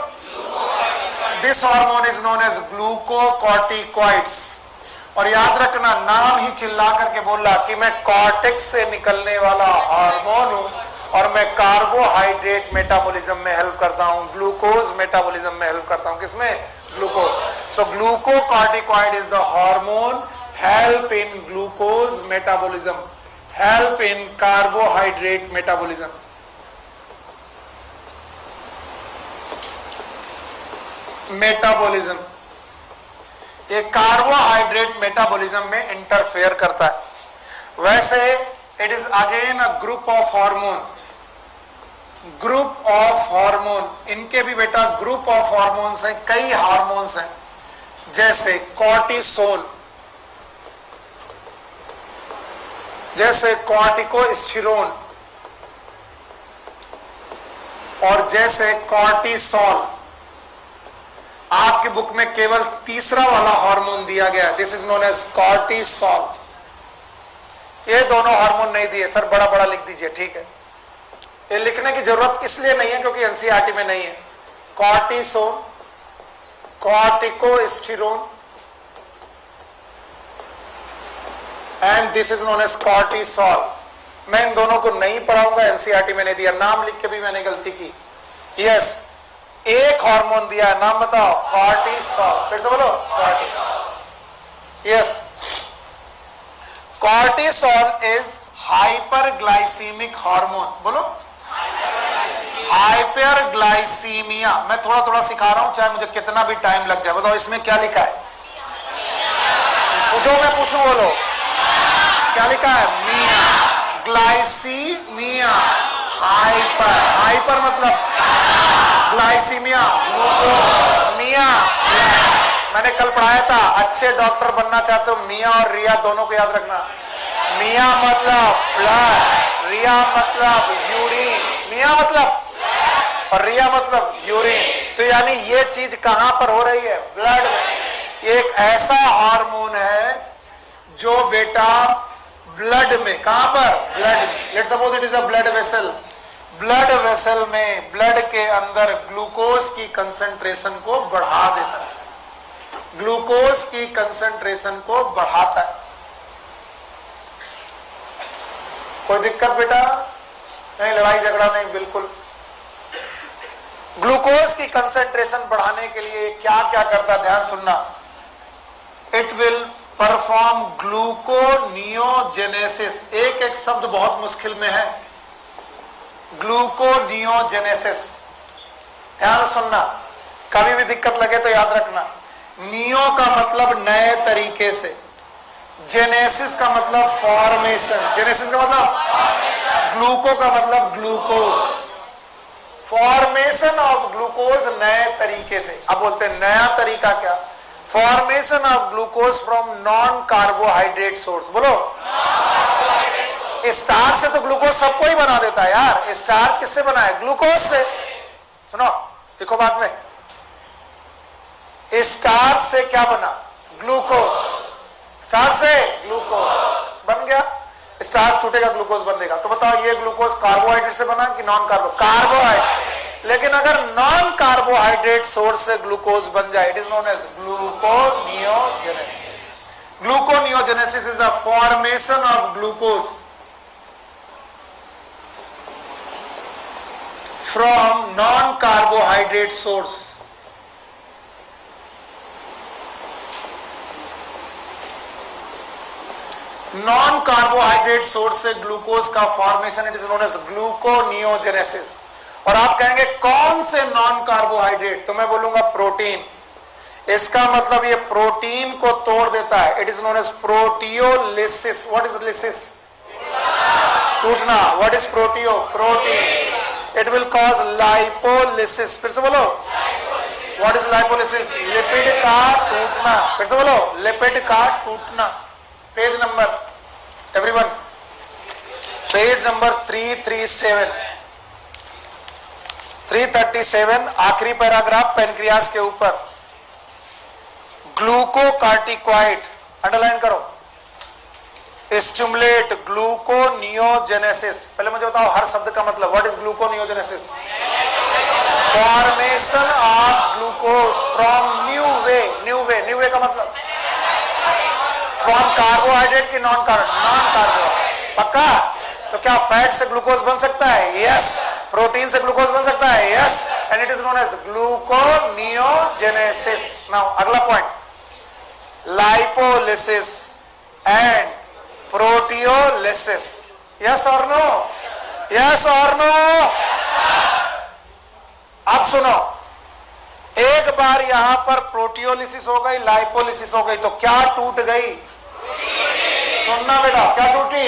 this hormone is known as glucocorticoids. और याद रखना, नाम ही चिल्ला करके बोला कि मैं कॉर्टेक्स से निकलने वाला हार्मोन हूं और मैं कार्बोहाइड्रेट मेटाबॉलिज्म में हेल्प करता हूं, ग्लूकोज मेटाबॉलिज्म में हेल्प करता हूं। किसमें? Glucose. So glucocorticoid is the hormone help in glucose metabolism, help in carbohydrate metabolism. Metabolism, ये कार्बोहाइड्रेट मेटाबॉलिज्म में इंटरफेयर करता है। वैसे it is again a group of hormone, group of hormone. इनके भी बेटा ग्रुप ऑफ हार्मोन्स हैं, कई हार्मोन्स हैं, जैसे कॉर्टिसोल, जैसे कॉर्टिकोस्टेरोन और जैसे कॉर्टिसोल। आपकी बुक में केवल तीसरा वाला हार्मोन दिया गया, this is known as cortisol. ये दोनों हार्मोन नहीं दिए सर, बड़ा बड़ा लिख दीजिए, ठीक है। ये लिखने की जरूरत इसलिए नहीं है क्योंकि एनसीईआरटी में नहीं है। Cortisol, corticosterone and this is known as cortisol. मैं इन दोनों को नहीं पढ़ाऊंगा, एनसीईआरटी में नहीं दिया, नाम लिख के भी मैंने गलती की। यस, एक हार्मोन दिया है, नाम बताओ, कॉर्टिसोल। फिर से बोलो, cortisol. Yes, cortisol is hyperglycaemic hormone. बोलो, हाइपरग्लाइसीमिया। मैं थोड़ा थोड़ा सिखा रहा हूं, चाहे मुझे कितना भी टाइम लग जाए। बताओ इसमें क्या लिखा है? जो मैं पूछूं बोलो, क्या लिखा है? मिया। Glycemia, hyper. हाइपर मतलब ग्लाइसीमिया, मिया। मैंने कल पढ़ाया था, अच्छे डॉक्टर बनना चाहते हो मिया और रिया दोनों को याद रखना। मिया मतलब ब्लड, रिया मतलब यूरिन। मिया मतलब और रिया मतलब यूरिन। तो यानी ये चीज कहां पर हो रही है? ब्लड में। ये एक ऐसा हार्मोन है जो बेटा ब्लड में, कहां पर? ब्लड में। Let's suppose it is a blood vessel. Blood vessel में, ब्लड के अंदर ग्लूकोज की कंसंट्रेशन को बढ़ा देता है, ग्लूकोज की कंसंट्रेशन को बढ़ाता है। कोई दिक्कत बेटा? नहीं, लड़ाई झगड़ा नहीं, बिल्कुल। ग्लूकोज की कंसंट्रेशन बढ़ाने के लिए क्या क्या करता है, ध्यान सुनना। It will perform gluconeogenesis. एक एक शब्द बहुत मुश्किल में है, ग्लूकोनियोजेनेसिस। ध्यान सुनना, कभी भी दिक्कत लगे तो याद रखना। नियो का मतलब नए तरीके से, जेनेसिस का मतलब फॉर्मेशन, जेनेसिस का मतलब ग्लूको का मतलब ग्लूकोज, फॉर्मेशन ऑफ ग्लूकोज नए तरीके से। अब बोलते हैं नया तरीका क्या? Formation of glucose from non carbohydrate source. बोलो, स्टार्च से तो ग्लूकोज सबको ही बना देता है यार। स्टार्च किससे बना है? ग्लूकोज से। सुनो, देखो बाद में, स्टार्च से क्या बना? ग्लूकोज। स्टार्च से ग्लूकोज बन गया, स्टार्च टूटेगा, ग्लूकोज बनेगा। तो बताओ ये ग्लूकोज कार्बोहाइड्रेट से बना कि नॉन कार्बो? कार्बोहाइड्रेट। लेकिन अगर नॉन कार्बोहाइड्रेट सोर्स से ग्लूकोज बन जाए, it is known as gluconeogenesis. Gluconeogenesis is the formation of glucose from non carbohydrate source. Non carbohydrate source से ग्लूकोज का formation, it is known as gluconeogenesis. और आप कहेंगे कौन से नॉन कार्बोहाइड्रेट? तो मैं बोलूंगा प्रोटीन। इसका मतलब ये प्रोटीन को तोड़ देता है, it is known as proteolysis. What is lysis? टूटना। What is proteo? Protein. It will cause lipolysis. फिर से बोलो, व्हाट इज लाइपोलिसिस? लिपिड का टूटना। फिर से बोलो, लिपिड का टूटना। Page number, everyone, page number 337, आखिरी पैराग्राफ पेनक्रियास के ऊपर। ग्लूकोकार्टिकॉइड अंडरलाइन करो। Stimulate gluconeogenesis. पहले मुझे बताओ हर शब्द का मतलब। What is gluconeogenesis? Formation of glucose from new way. New way, new way का मतलब फ्रॉम कार्बोहाइड्रेट की नॉन कार्बोहाइड्रेट। पक्का? तो क्या फैट से ग्लूकोज बन सकता है? यस। प्रोटीन से ग्लूकोज बन सकता है? Yes. And it is known as gluconeogenesis. Now अगला point, lipolysis and proteolysis. Yes और नो? यस और नो? अब सुनो, एक बार यहां पर प्रोटियोलिसिस हो गई, लाइपोलिसिस हो गई, तो क्या टूट गई? सुनना बेटा, क्या टूटी?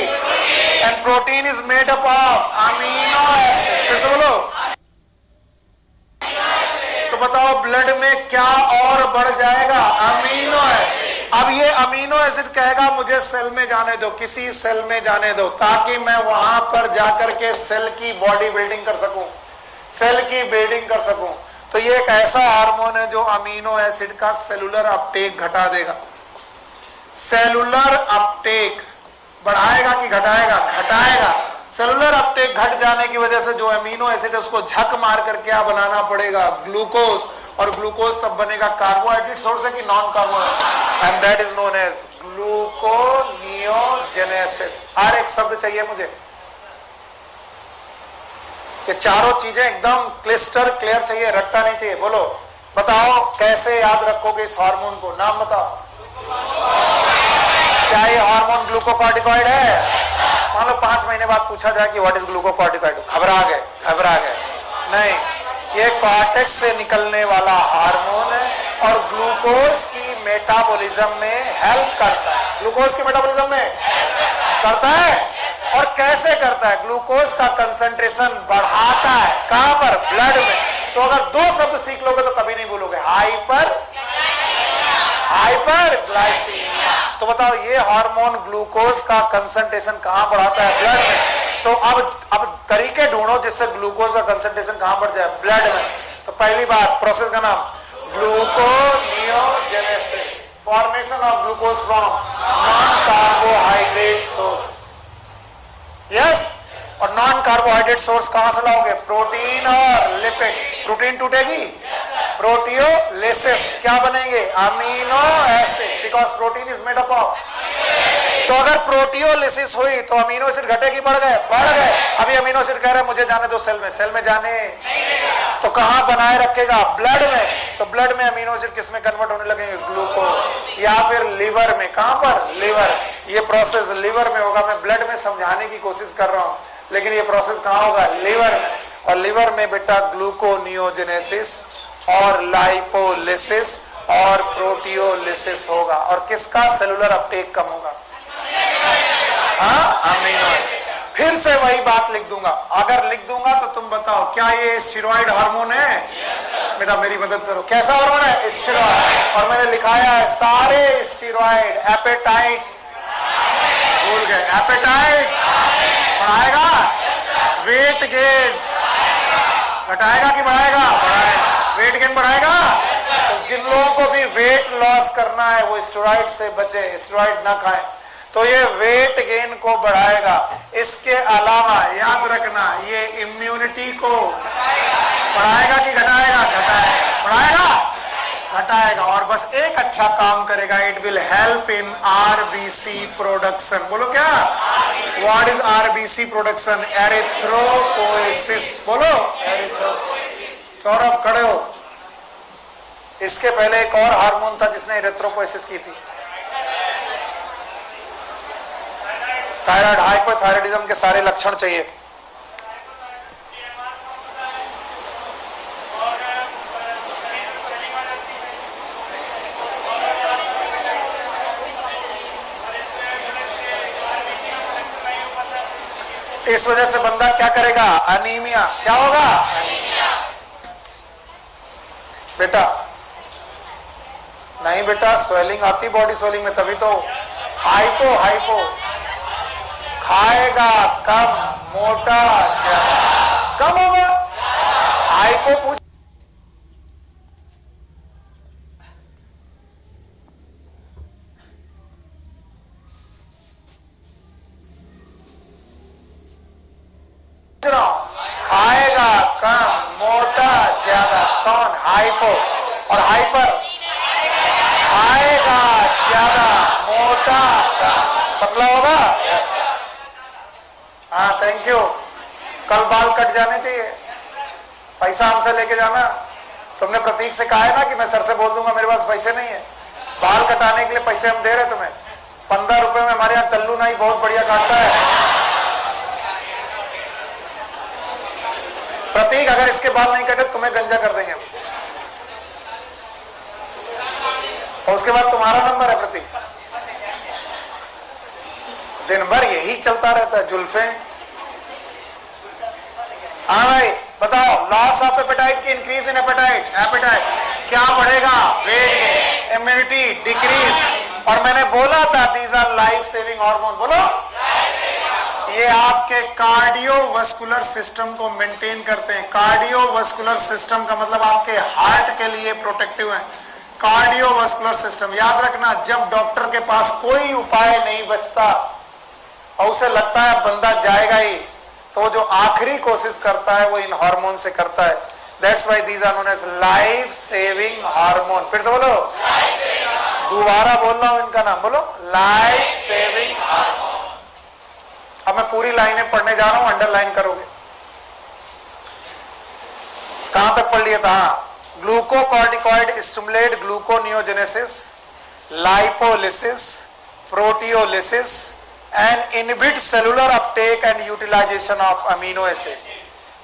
And protein is made up of amino acid. फिर से बोलो। तो बताओ ब्लड में क्या और बढ़ जाएगा? Amino acid. अब ये अमीनो एसिड कहेगा मुझे सेल में जाने दो, किसी सेल में जाने दो, ताकि मैं वहां पर जाकर के सेल की बॉडी बिल्डिंग कर सकूं, सेल की बिल्डिंग कर सकूं। तो ये एक ऐसा हार्मोन है जो अमीनो एसिड का सेलुलर अपटेक घटा देगा। सेलुलर अपटेक बढ़ाएगा कि घटाएगा? घटाएगा। सेलुलर अपटेक घट जाने की वजह से जो अमीनो एसिड है उसको झक मार कर क्या बनाना पड़ेगा? ग्लूकोज। और ग्लूकोज तब बनेगा कार्बोहाइड्रेट सोर्स है कि non carbohydrate, and that is known as gluconeogenesis. हर एक शब्द चाहिए मुझे। ये चारों चीजें एकदम क्लिस्टर क्लियर चाहिए, रट्टा नहीं चाहिए। बोलो, बताओ कैसे याद रखोगे इस हार्मोन को, नाम बताओ। क्या ये हार्मोन ग्लूकोकॉर्टिकॉइड है? मान लो 5 महीने बाद पूछा जाए कि व्हाट इज ग्लूकोकॉर्टिकॉइड, घबरा गए। नहीं, ये कॉर्टेक्स से निकलने वाला हार्मोन है और ग्लूकोज की मेटाबॉलिज्म में हेल्प करता है। ग्लूकोज की मेटाबॉलिज्म में करता है। और कैसे करता है? ग्लूकोज का कंसंट्रेशन बढ़ाता है। कहां पर? ब्लड में। तो अगर 2 शब्द सीख लोगे तो कभी नहीं भूलोगे, हाइपरग्लाइसीमिया। तो बताओ ये हार्मोन ग्लूकोज का कंसंट्रेशन कहां बढ़ाता है? ब्लड में। तो अब तरीके ढूंढो जिससे ग्लूकोज का कंसंट्रेशन कहां बढ़ जाए? ब्लड में। तो पहली बात, प्रोसेस का नाम gluconeogenesis, formation of glucose from non carbohydrate source. Yes, और नॉन कार्बोहाइड्रेट सोर्स कहां से लाओगे? प्रोटीन और लिपिड। प्रोटीन टूटेगी, प्रोटियोलिसिस, क्या बनेंगे? Amino acid, because protein is made up of. तो अगर प्रोटियोलिसिस हुई तो अमीनो एसिड घटेगी, बढ़ गए? बढ़ गए। अभी अमीनो एसिड कह रहा है मुझे जाने दो सेल में जाने तो कहां बनाए रखेगा? ब्लड में। तो ब्लड में अमीनो एसिड किस में कन्वर्ट होने लगेंगे? ग्लूकोज, या फिर लिवर में। कहां पर? लिवर। ये प्रोसेस लिवर में होगा। मैं ब्लड में समझाने की कोशिश कर रहा हूं, लेकिन ये प्रोसेस कहां होगा? लिवर में। और लिवर में बेटा ग्लूकोनियोजेनेसिस और लाइपोलिसिस और प्रोटियोलिसिस होगा। और किसका? सेलुलर अपटेक कम होगा। हाँ, अमीनो एसिड। फिर से वही बात लिख दूंगा। अगर लिख दूंगा तो तुम बताओ क्या ये स्टेरॉइड हार्मोन है? बेटा मेरी मदद करो, कैसा हार्मोन है? स्टेरॉइड। और मैंने लिखाया है सारे स्टेरॉइड एपेटाइट, भूल गए? एपेटाइट बढ़ाएगा, वेट गेन घटाएगा कि बढ़ाएगा? बढ़ाएगा। वेट गेन बढ़ाएगा। तो जिन लोगों को भी वेट लॉस करना है वो स्टेरॉइड से बचे, स्टेरॉइड ना खाएं। तो ये वेट गेन को बढ़ाएगा। इसके अलावा याद रखना ये इम्यूनिटी को बढ़ाएगा कि घटाएगा? घटाएगा। और बस एक अच्छा काम करेगा, it will help in RBC production. बोलो क्या? What is RBC production? Erythropoiesis. बोलो एरिथ्रोपोएसिस। सौरभ खड़े हो। इसके पहले एक और हार्मोन था जिसने एरिथ्रोपोएसिस की थी, थायराइड। हाइपोथायराइडिज्म के सारे लक्षण चाहिए। इस वजह से बंदा क्या करेगा? अनीमिया। क्या होगा? अनीमिया। बेटा नहीं बेटा, स्वेलिंग आती बॉडी स्वेलिंग में, तभी तो हाइपो खाएगा कम, मोटा ज्यादा। कम होगा। हाइपो पूछ खाएगा कम, मोटा ज्यादा। कौन? हाइपो। और हाइपर? खाएगा ज्यादा, मोटा कम। पतला होगा। हाँ, थैंक यू। कल बाल कट जाने चाहिए, पैसा हमसे लेके जाना। तुमने प्रतीक से कहा है ना कि मैं सर से बोल दूंगा मेरे पास पैसे नहीं है। बाल कटाने के लिए पैसे हम दे रहे तुम्हें। 15 रुपए में हमारे यहाँ कल्लू नाई बहुत बढ़िया काटता है। प्रतीक अगर इसके बाल नहीं कटे तुम्हें गंजा कर देंगे। और उसके बाद तुम्हारा नंबर है प्रतीक। दिन भर यही चलता रहता है, जुल्फे। हाँ भाई बताओ, लॉस ऑफ एपेटाइट की इंक्रीज इन एपेटाइट। क्या बढ़ेगा? Weight gain, immunity decrease. और मैंने बोला था these our life saving hormone. बोलो, ये आपके कार्डियोवास्कुलर सिस्टम को मेंटेन करते हैं। कार्डियोवास्कुलर सिस्टम का मतलब आपके हार्ट के लिए प्रोटेक्टिव है। कार्डियोवास्कुलर सिस्टम याद रखना, जब डॉक्टर के पास कोई उपाय नहीं बचता और उसे लगता है बंदा जाएगा ही, तो जो आखिरी कोशिश करता है वो इन हार्मोन से करता है। That's why these are known as life saving hormone. फिर से बोलो, दोबारा बोल रहा हूं इनका नाम, बोलो लाइफ सेविंग हार्मोन। अब मैं पूरी लाइनें पढ़ने जा रहा हूं, अंडरलाइन करोगे। कहां तक पढ़ लिया था? Glucocorticoid stimulate gluconeogenesis, lipolysis, proteolysis and inhibit cellular uptake and utilization of amino acid.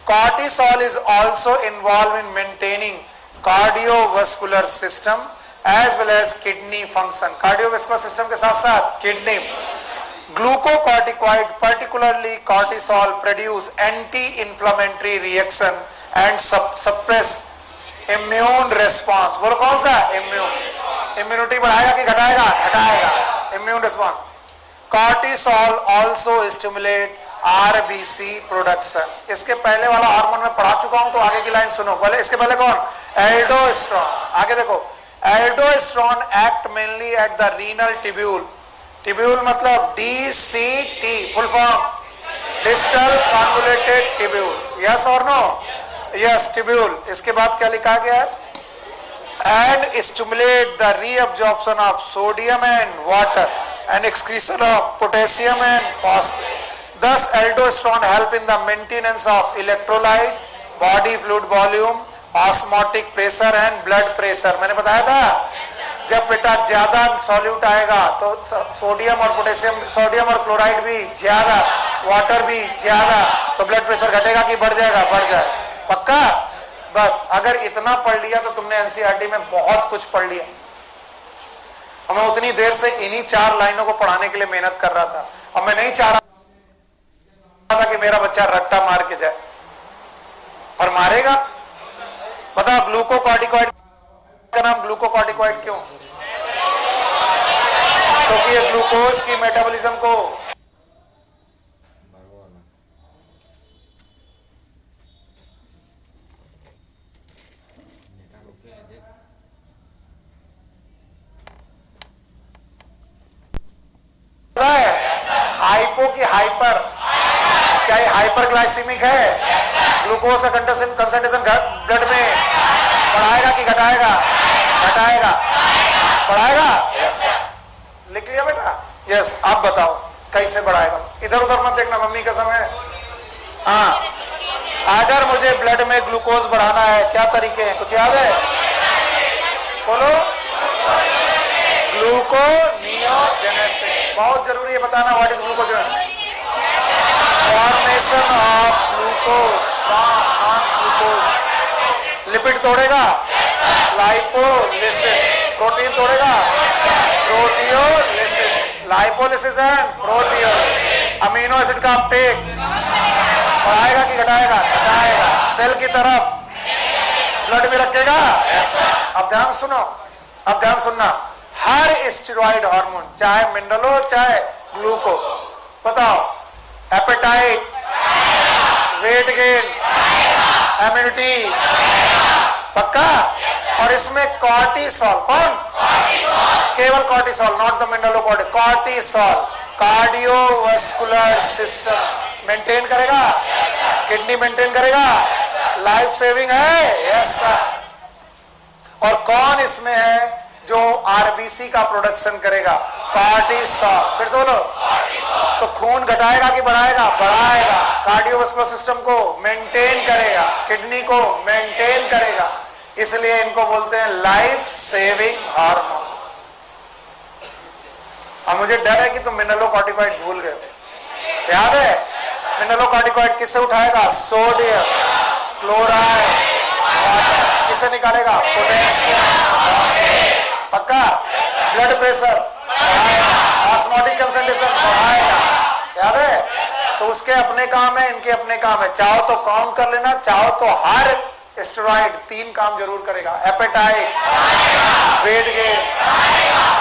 Cortisol is also involved in maintaining cardiovascular system as well as kidney function. Cardiovascular system के साथ साथ kidney. Glucocorticoid, particularly cortisol, produce anti-inflammatory reaction and suppress immune response. बोलो कौन सा? Immunity बढ़ाएगा कि घटाएगा? घटाएगा. Immune response. Cortisol also stimulate RBC production. इसके पहले वाला हार्मोन में पढ़ा चुका हूं, तो आगे की लाइन सुनो. बोले इसके पहले कौन? एल्डोस्टेरोन. आगे देखो, aldosterone act mainly at the renal tubule. Tubule मतलब DCT, full form distal convoluted tubule. Yes और नो? Yes, tubule. इसके बाद क्या लिखा गया है? And stimulate the reabsorption of sodium and water and excretion of potassium and phosphate. Thus, aldosterone help in the maintenance of electrolyte, body fluid volume, osmotic pressure and blood pressure. मैंने बताया था, जब बेटा ज्यादा सॉल्यूट आएगा तो सोडियम और पोटेशियम, सोडियम और क्लोराइड भी ज्यादा, वाटर भी ज्यादा, तो ब्लड प्रेशर घटेगा कि बढ़ जाएगा? बढ़ जाएगा. पक्का? बस अगर इतना पढ़ लिया तो तुमने एनसीईआरटी में बहुत कुछ पढ़ लिया. मैं उतनी देर से इन्हीं 4 लाइनों को पढ़ाने के लिए मेहनत कर रहा था, और मैं नहीं चाह रहा था कि मेरा बच्चा रट्टा मार के जाए, और मारेगा. बता, ग्लूकोकॉर्टिकॉइड का नाम ग्लूकोकॉर्टिकॉइड क्यों? क्योंकि ये ग्लूकोज की मेटाबॉलिज्म को हाइपो की हाइपर, क्या ये हाइपरग्लाइसीमिक है? ग्लूकोज का कंसंट्रेशन ब्लड में बढ़ाएगा कि घटाएगा? घटाएगा. बढ़ाएगा. लिख लिया बेटा? यस. आप बताओ कैसे बढ़ाएगा? इधर उधर मत देखना, मम्मी का समय. हाँ, अगर मुझे ब्लड में ग्लूकोज बढ़ाना है, क्या तरीके हैं? कुछ याद है? बोलो. ग्लूकोनियोजेनेसिस बहुत जरूरी है बताना. What is glucogenesis? Formation of glucose from non glucose. Lipid तोड़ेगा? लाइपोलिसिस. प्रोटीन तोड़ेगा? Proteolysis. Lipolysis and proteolysis. Amino acid का अपटेक बढ़ाएगा कि घटाएगा? घटाएगा. सेल की तरफ ब्लड में रखेगा. अब ध्यान सुनो, अब ध्यान सुनना. हर स्टेरॉइड हार्मोन, चाहे मिनरल हो चाहे ग्लूको, बताओ, एपेटाइट, वेट गेन, इम्यूनिटी, पक्का. और इसमें कॉर्टिसोल, कौन? केवल cortisol, not the mineral cortisol cardiovascular system maintain करेगा, किडनी मेंटेन करेगा, लाइफ सेविंग है. Yes sir. और कौन इसमें है जो आरबीसी का प्रोडक्शन करेगा? कॉर्टिसोल. फिर से बोलो. तो खून घटाएगा कि बढ़ाएगा? बढ़ाएगा. कार्डियोवास्कुलर सिस्टम को मेंटेन करेगा, किडनी को मेंटेन करेगा, इसलिए इनको बोलते हैं लाइफ सेविंग हार्मोन. अब मुझे डर है कि तुम मिनरलोकॉर्टिकॉइड भूल गए. याद है? मिनरलोकॉर्टिकॉइड किससे उठाएगा? Sodium, chloride, water. किससे निकालेगा? पोटेशियम. पक्का. ब्लड प्रेशर बढ़ाएगा, ऑस्मोटिक कंसंट्रेशन बढ़ाएगा. याद है? तो उसके अपने काम है, इनके अपने काम है. चाहो तो काउंट कर लेना, चाहो तो हर स्टेरॉइड 3 काम जरूर करेगा. एपेटाइट, वेट गेन,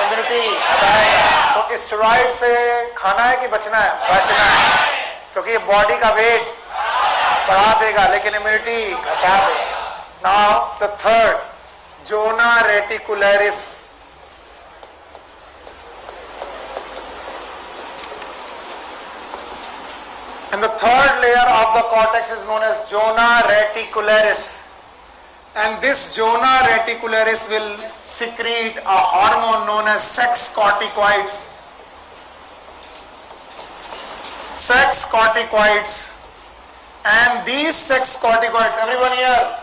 इम्यूनिटी बढ़ाएगा. तो स्टेरॉइड से खाना है कि बचना है? बचना है, क्योंकि ये बॉडी का वेट बढ़ा देगा लेकिन इम्यूनिटी घटा देगा. Now the third, zona reticularis. And the third layer of the cortex is known as zona reticularis. And this zona reticularis will secrete a hormone known as sex corticoids. Sex corticoids. And these sex corticoids, everyone here,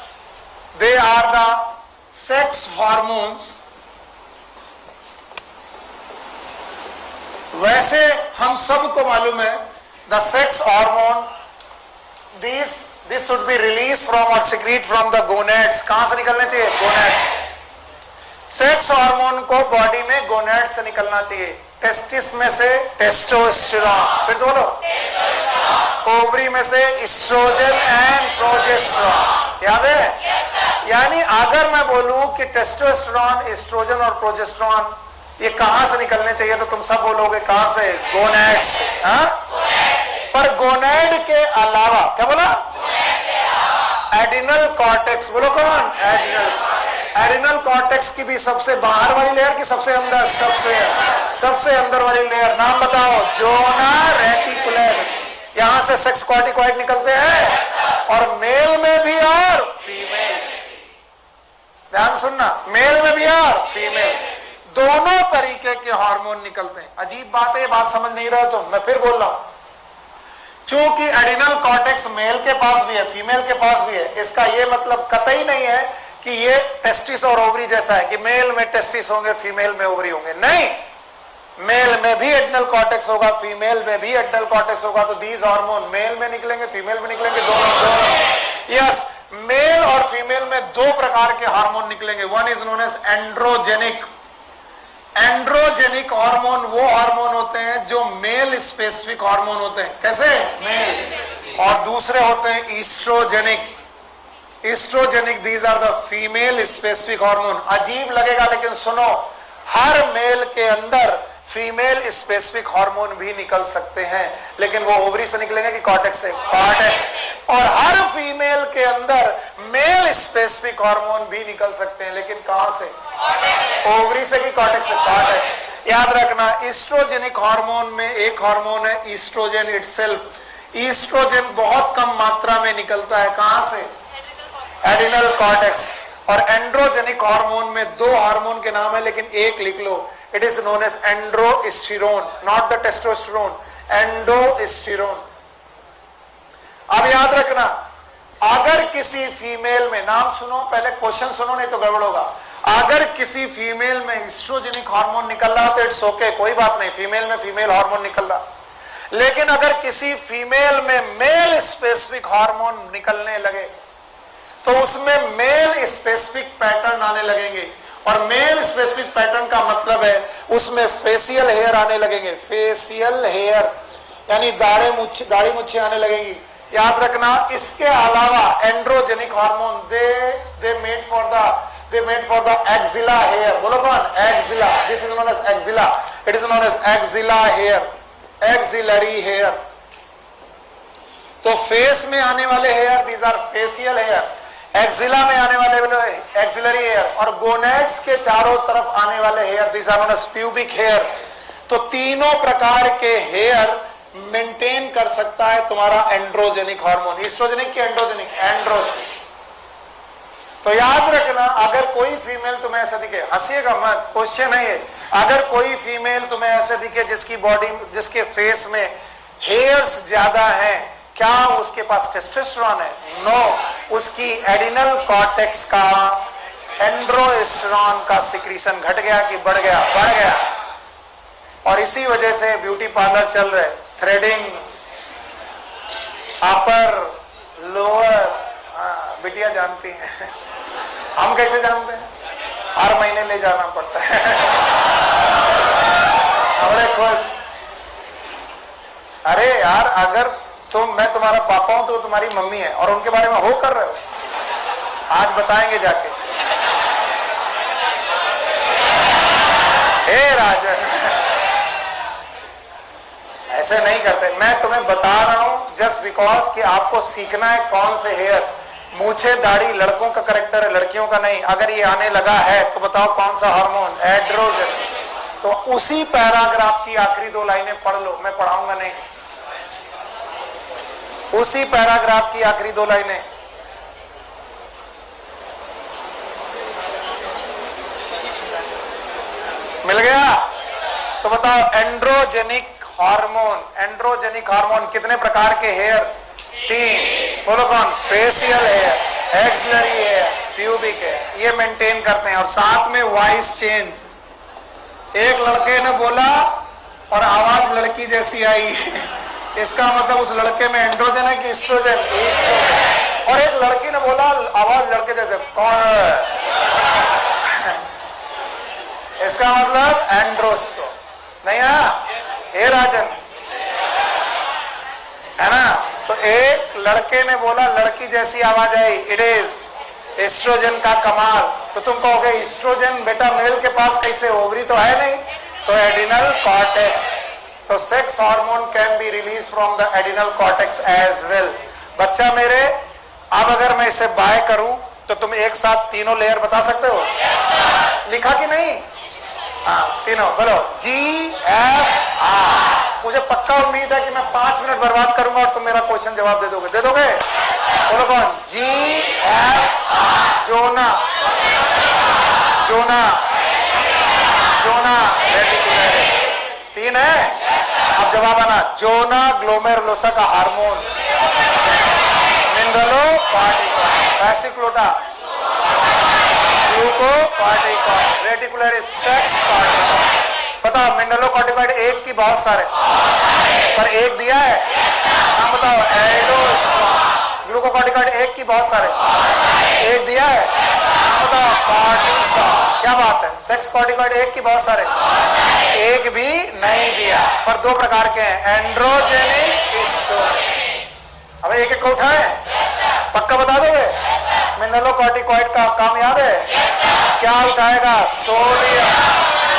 they are the sex hormones. वैसे हम सबको मालूम है the sex hormone this should be release from और सिक्रीट फ्रॉम द गोनेड्स। कहां से निकलने चाहिए? गोनेड्स। सेक्स हार्मोन को बॉडी में गोनेड से निकलना चाहिए। टेस्टिस में से टेस्टोस्टेरोन, फिर से बोलो, ओवरी में से एस्ट्रोजन एंड प्रोजेस्टेरोन। याद है? यानी अगर मैं बोलूं कि टेस्टोस्टेरोन, एस्ट्रोजन और प्रोजेस्टेरोन ये कहां से निकलने चाहिए तो तुम सब बोलोगे कहां से? गोनेड से। पर गोनेड के अलावा, क्या बोला? Adrenal cortex. बोलो कौन? एडिनल कॉर्टेक्स की भी सबसे बाहर वाली लेयर की सबसे अंदर? सबसे अंदर वाली लेयर। नाम बताओ? जोना रेटिकुलस। यहां से सेक्स कॉर्टिकॉइड निकलते हैं और मेल में भी और फीमेल। ध्यान सुनना, मेल में भी और फीमेल दोनों तरीके के हार्मोन निकलते हैं। अजीब बात है, ये बात समझ नहीं रहे तो मैं फिर बोल रहा हूं। चूंकि एडिनल कॉर्टेक्स मेल के पास भी है, फीमेल के पास भी है, इसका यह मतलब कतई नहीं है कि ये टेस्टिस और ओवरी जैसा है कि मेल में टेस्टिस होंगे फीमेल में ओवरी होंगे। नहीं, मेल में भी एडिनल कॉर्टेक्स होगा, फीमेल में भी एडिनल कॉर्टेक्स होगा। तो दीज हार्मोन मेल में निकलेंगे, फीमेल में निकलेंगे, दोनों। यस, मेल और फीमेल में दो प्रकार के हार्मोन निकलेंगे। One is known as androgenic. Androgenic hormone वो हार्मोन होते हैं जो मेल स्पेसिफिक हार्मोन होते हैं। कैसे? मेल। और दूसरे होते हैं estrogenic. Estrogenic these are the female specific hormone. अजीब लगेगा लेकिन सुनो, हर मेल के अंदर फीमेल स्पेसिफिक हार्मोन भी निकल सकते हैं, लेकिन वो ओवरी से निकलेंगे कि कॉर्टेक्स से? कॉर्टेक्स। और हर फीमेल के अंदर मेल स्पेसिफिक हार्मोन भी निकल सकते हैं, लेकिन कहां से? ओवरी से कि कॉर्टेक्स से? कॉर्टेक्स। याद रखना, ईस्ट्रोजेनिक हार्मोन में एक हार्मोन है ईस्ट्रोजन इटसेल्फ। ईस्ट्रोजन बहुत कम मात्रा में निकलता है, कहां से? Adrenal cortex. और एंड्रोजेनिक हार्मोन में दो हार्मोन के नाम है, लेकिन एक लिख लो, it is known as androsterone, not the testosterone, androsterone. अब याद रखना, अगर किसी फीमेल में, नाम सुनो पहले, क्वेश्चन सुनो नहीं तो गड़बड़ होगा। अगर किसी फीमेल में एस्ट्रोजेनिक हार्मोन निकल रहा तो इट्स ओके, कोई बात नहीं, फीमेल में फीमेल हार्मोन निकल रहा। लेकिन अगर किसी फीमेल में मेल स्पेसिफिक हार्मोन निकलने लगे तो उसमें मेल स्पेसिफिक पैटर्न आने लगेंगे। और मेल स्पेसिफिक पैटर्न का मतलब है उसमें फेशियल हेयर आने लगेंगे। फेशियल हेयर यानी दाढ़ी मुच्छे आने लगेंगी। याद रखना, इसके अलावा androgenic hormone they made for the axilla hair. बोलो कौन? Axilla. This is known as axilla. It is known as axilla hair, axillary hair. तो फेस में आने वाले hair these are facial hair, axilla में आने वाले एक्सिलरी हेयर, और गोनेड्स के चारों तरफ आने वाले hair these are known as pubic hair. तो तीनों प्रकार के हेयर मेंटेन कर सकता है तुम्हारा एंड्रोजेनिक हार्मोन। ईस्ट्रोजेनिक के एंड्रोजेनिक? एंड्रोजेनिक। तो याद रखना, अगर कोई फीमेल तुम्हें ऐसा दिखे, हंसिएगा मत, क्वेश्चन है ये, अगर कोई फीमेल तुम्हें ऐसे दिखे जिसकी बॉडी, जिसके फेस में हेयर्स ज्यादा हैं, क्या उसके पास टेस्टोस्टेरोन है? नो, उसकी एडिनल कॉर्टेक्स का एंड्रोस्टेरोन का सिक्रीशन घट गया कि बढ़ गया? बढ़ गया। और इसी वजह से ब्यूटी पार्लर चल रहे, थ्रेडिंग, अपर, लोअर। बिटिया जानती हैं, हम कैसे जानते हैं? हर महीने ले जाना पड़ता है। बड़े खुश। अरे यार, अगर मैं तुम्हारा पापा हूं तो तुम्हारी मम्मी है और उनके बारे में हो कर रहे हो, आज बताएंगे जाके। हे राजन, ऐसे नहीं करते। मैं तुम्हें बता रहा हूं जस्ट बिकॉज कि आपको सीखना है कौन से हेयर। मूछे दाढ़ी लड़कों का करेक्टर है, लड़कियों का नहीं। अगर ये आने लगा है तो बताओ कौन सा हार्मोन? एंड्रोजन। तो उसी पैराग्राफ की आखिरी दो लाइनें पढ़ लो, मैं पढ़ाऊंगा नहीं। उसी पैराग्राफ की आखिरी दो लाइनें। मिल गया? तो बताओ, एंड्रोजेनिक हार्मोन। एंड्रोजेनिक हार्मोन कितने प्रकार के हेयर? 3। बोलो कौन? Facial hair, axillary hair, pubic है, ये मेंटेन करते हैं। और साथ में वॉइस चेंज, एक लड़के ने बोला और आवाज लड़की जैसी आई इसका मतलब उस लड़के में एंड्रोजन है कि एस्ट्रोजन? और एक लड़की ने बोला आवाज लड़के जैसे, कौन है? इसका मतलब एंड्रोस्ट्रो नहीं है, हे राजन, है ना? तो एक लड़के ने बोला लड़की जैसी आवाज आई, इट इज एस्ट्रोजन का कमाल। तो तुम कहोगे एस्ट्रोजन बेटा मेल के पास कैसे, ओवरी तो है नहीं, तो एडिनल कॉर्टेक्स। तो sex hormone can be release from the adrenal cortex as well. बच्चा मेरे, अब अगर मैं इसे बाय करूं तो तुम एक साथ तीनों लेयर बता सकते हो? लिखा कि नहीं? हाँ, तीनों बोलो, GFR। मुझे पक्का उम्मीद है कि मैं 5 मिनट बर्बाद करूंगा और तुम मेरा क्वेश्चन जवाब दे दोगे। दे दोगे? बोलो कौन? GFR। जोना, जोना, जोना रेटिकुलरिस। 3 है। अब जवाब आना, जोना ग्लोमेरुलोसा का hormone, mineralocorticoid, vesiculata, glucocorticoid, reticularis, sex corticoid. बताओ मिनरलोकॉर्टिकॉइड एक की बहुत सारे, पर एक दिया है? नाम बताओ, एल्डोस्टेरोन। ग्लूकोकॉर्टिकॉइड एक की बहुत सारे, एक दिया है? नाम बताओ, कॉर्टिसोल। क्या बात है, सेक्स कॉर्टिकॉइड एक की बहुत सारे, एक भी नहीं दिया, पर 2 प्रकार के हैं, एंड्रोजेनिक, एस्ट्रोजेनिक। अब एक एक को उठाए, पक्का बता दोगे? मिनरलोकॉर्टिकॉइड का काम याद है? क्या उठाएगा? Sodium,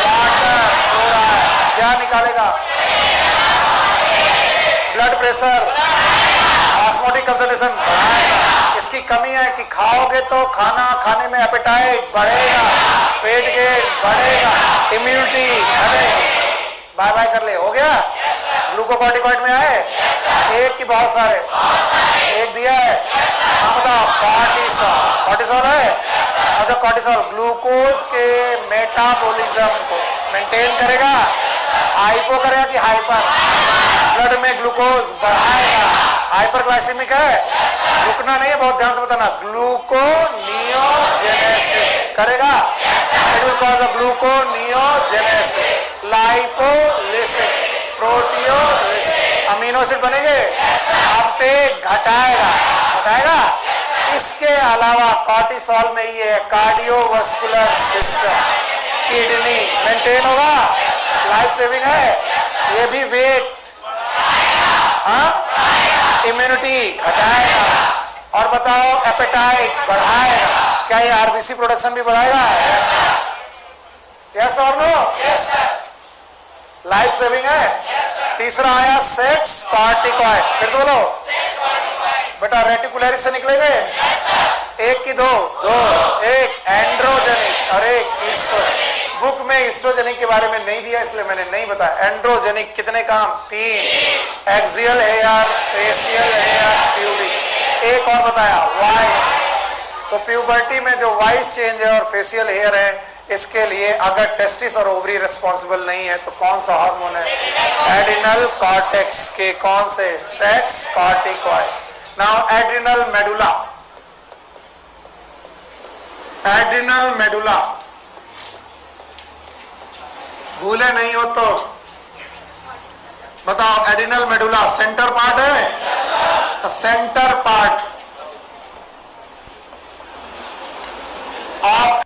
water, chloride. क्या निकालेगा? ब्लड प्रेशर, ऑस्मोटिक कंसंट्रेशन बढ़ाएगा। इसकी कमी है कि खाओगे तो खाना खाने में एपेटाइट बढ़ेगा, पेट गेट बढ़ेगा, इम्यूनिटी बढ़ेगी। बाय बाय कर ले, हो गया? ग्लूकोकॉर्टिकॉइड में आए? एक की बहुत सारे, एक दिया है? हाँ बताओ, कॉर्टिसोल। कॉर्टिसोल है? अच्छा, कॉर्टिसोल ग्लूकोज के मेटाबॉलिज्म को मेंटेन करेगा, हाइपो करेगा कि हाइपर? ब्लड में ग्लूकोज बढ़ाएगा। हाइपरग्लाइसेमिक है? रुकना नहीं है, बहुत ध्यान से बताना। ग्लूकोनियोजेनेसिस करेगा, it will cause a gluconeogenesis, lipolysis, proteolysis, amino acid बनेंगे, अपटेक घटाएगा, घटाएगा। इसके अलावा कॉर्टिसोल में ये है कार्डियोवास्कुलर सिस्टम, किडनी मेंटेन होगा, लाइफ सेविंग है। ये भी वेट, हाँ, इम्यूनिटी घटाएगा। और बताओ, एपेटाइट बढ़ाएगा। क्या ये आरबीसी प्रोडक्शन भी बढ़ाएगा? यस और नो? यस। लाइफ सेविंग है। तीसरा आया सेक्स कॉर्टिकॉइड, फिर से बोलो बेटा, रेटिकुलरिस से निकलेंगे, एक की दो, एक एंड्रोजेनिक और एक एस्ट्रोजेनिक। बुक में एस्ट्रोजेनिक के बारे में नहीं दिया इसलिए मैंने नहीं बताया। एंड्रोजेनिक कितने काम? 3, axial hair, facial hair, pubic. एक और बताया, वॉइस। तो प्यूबर्टी में जो वॉइस चेंज है और फेशियल हेयर है, इसके लिए अगर टेस्टिस और ओवरी रिस्पॉन्सिबल नहीं है तो कौन सा हार्मोन है? एड्रिनल कॉर्टेक्स के कौन से? Sex corticoid. Now adrenal medulla, adrenal medulla भूले नहीं हो तो बताओ। एड्रिनल मेडुला सेंटर पार्ट है, सेंटर पार्ट ऑफ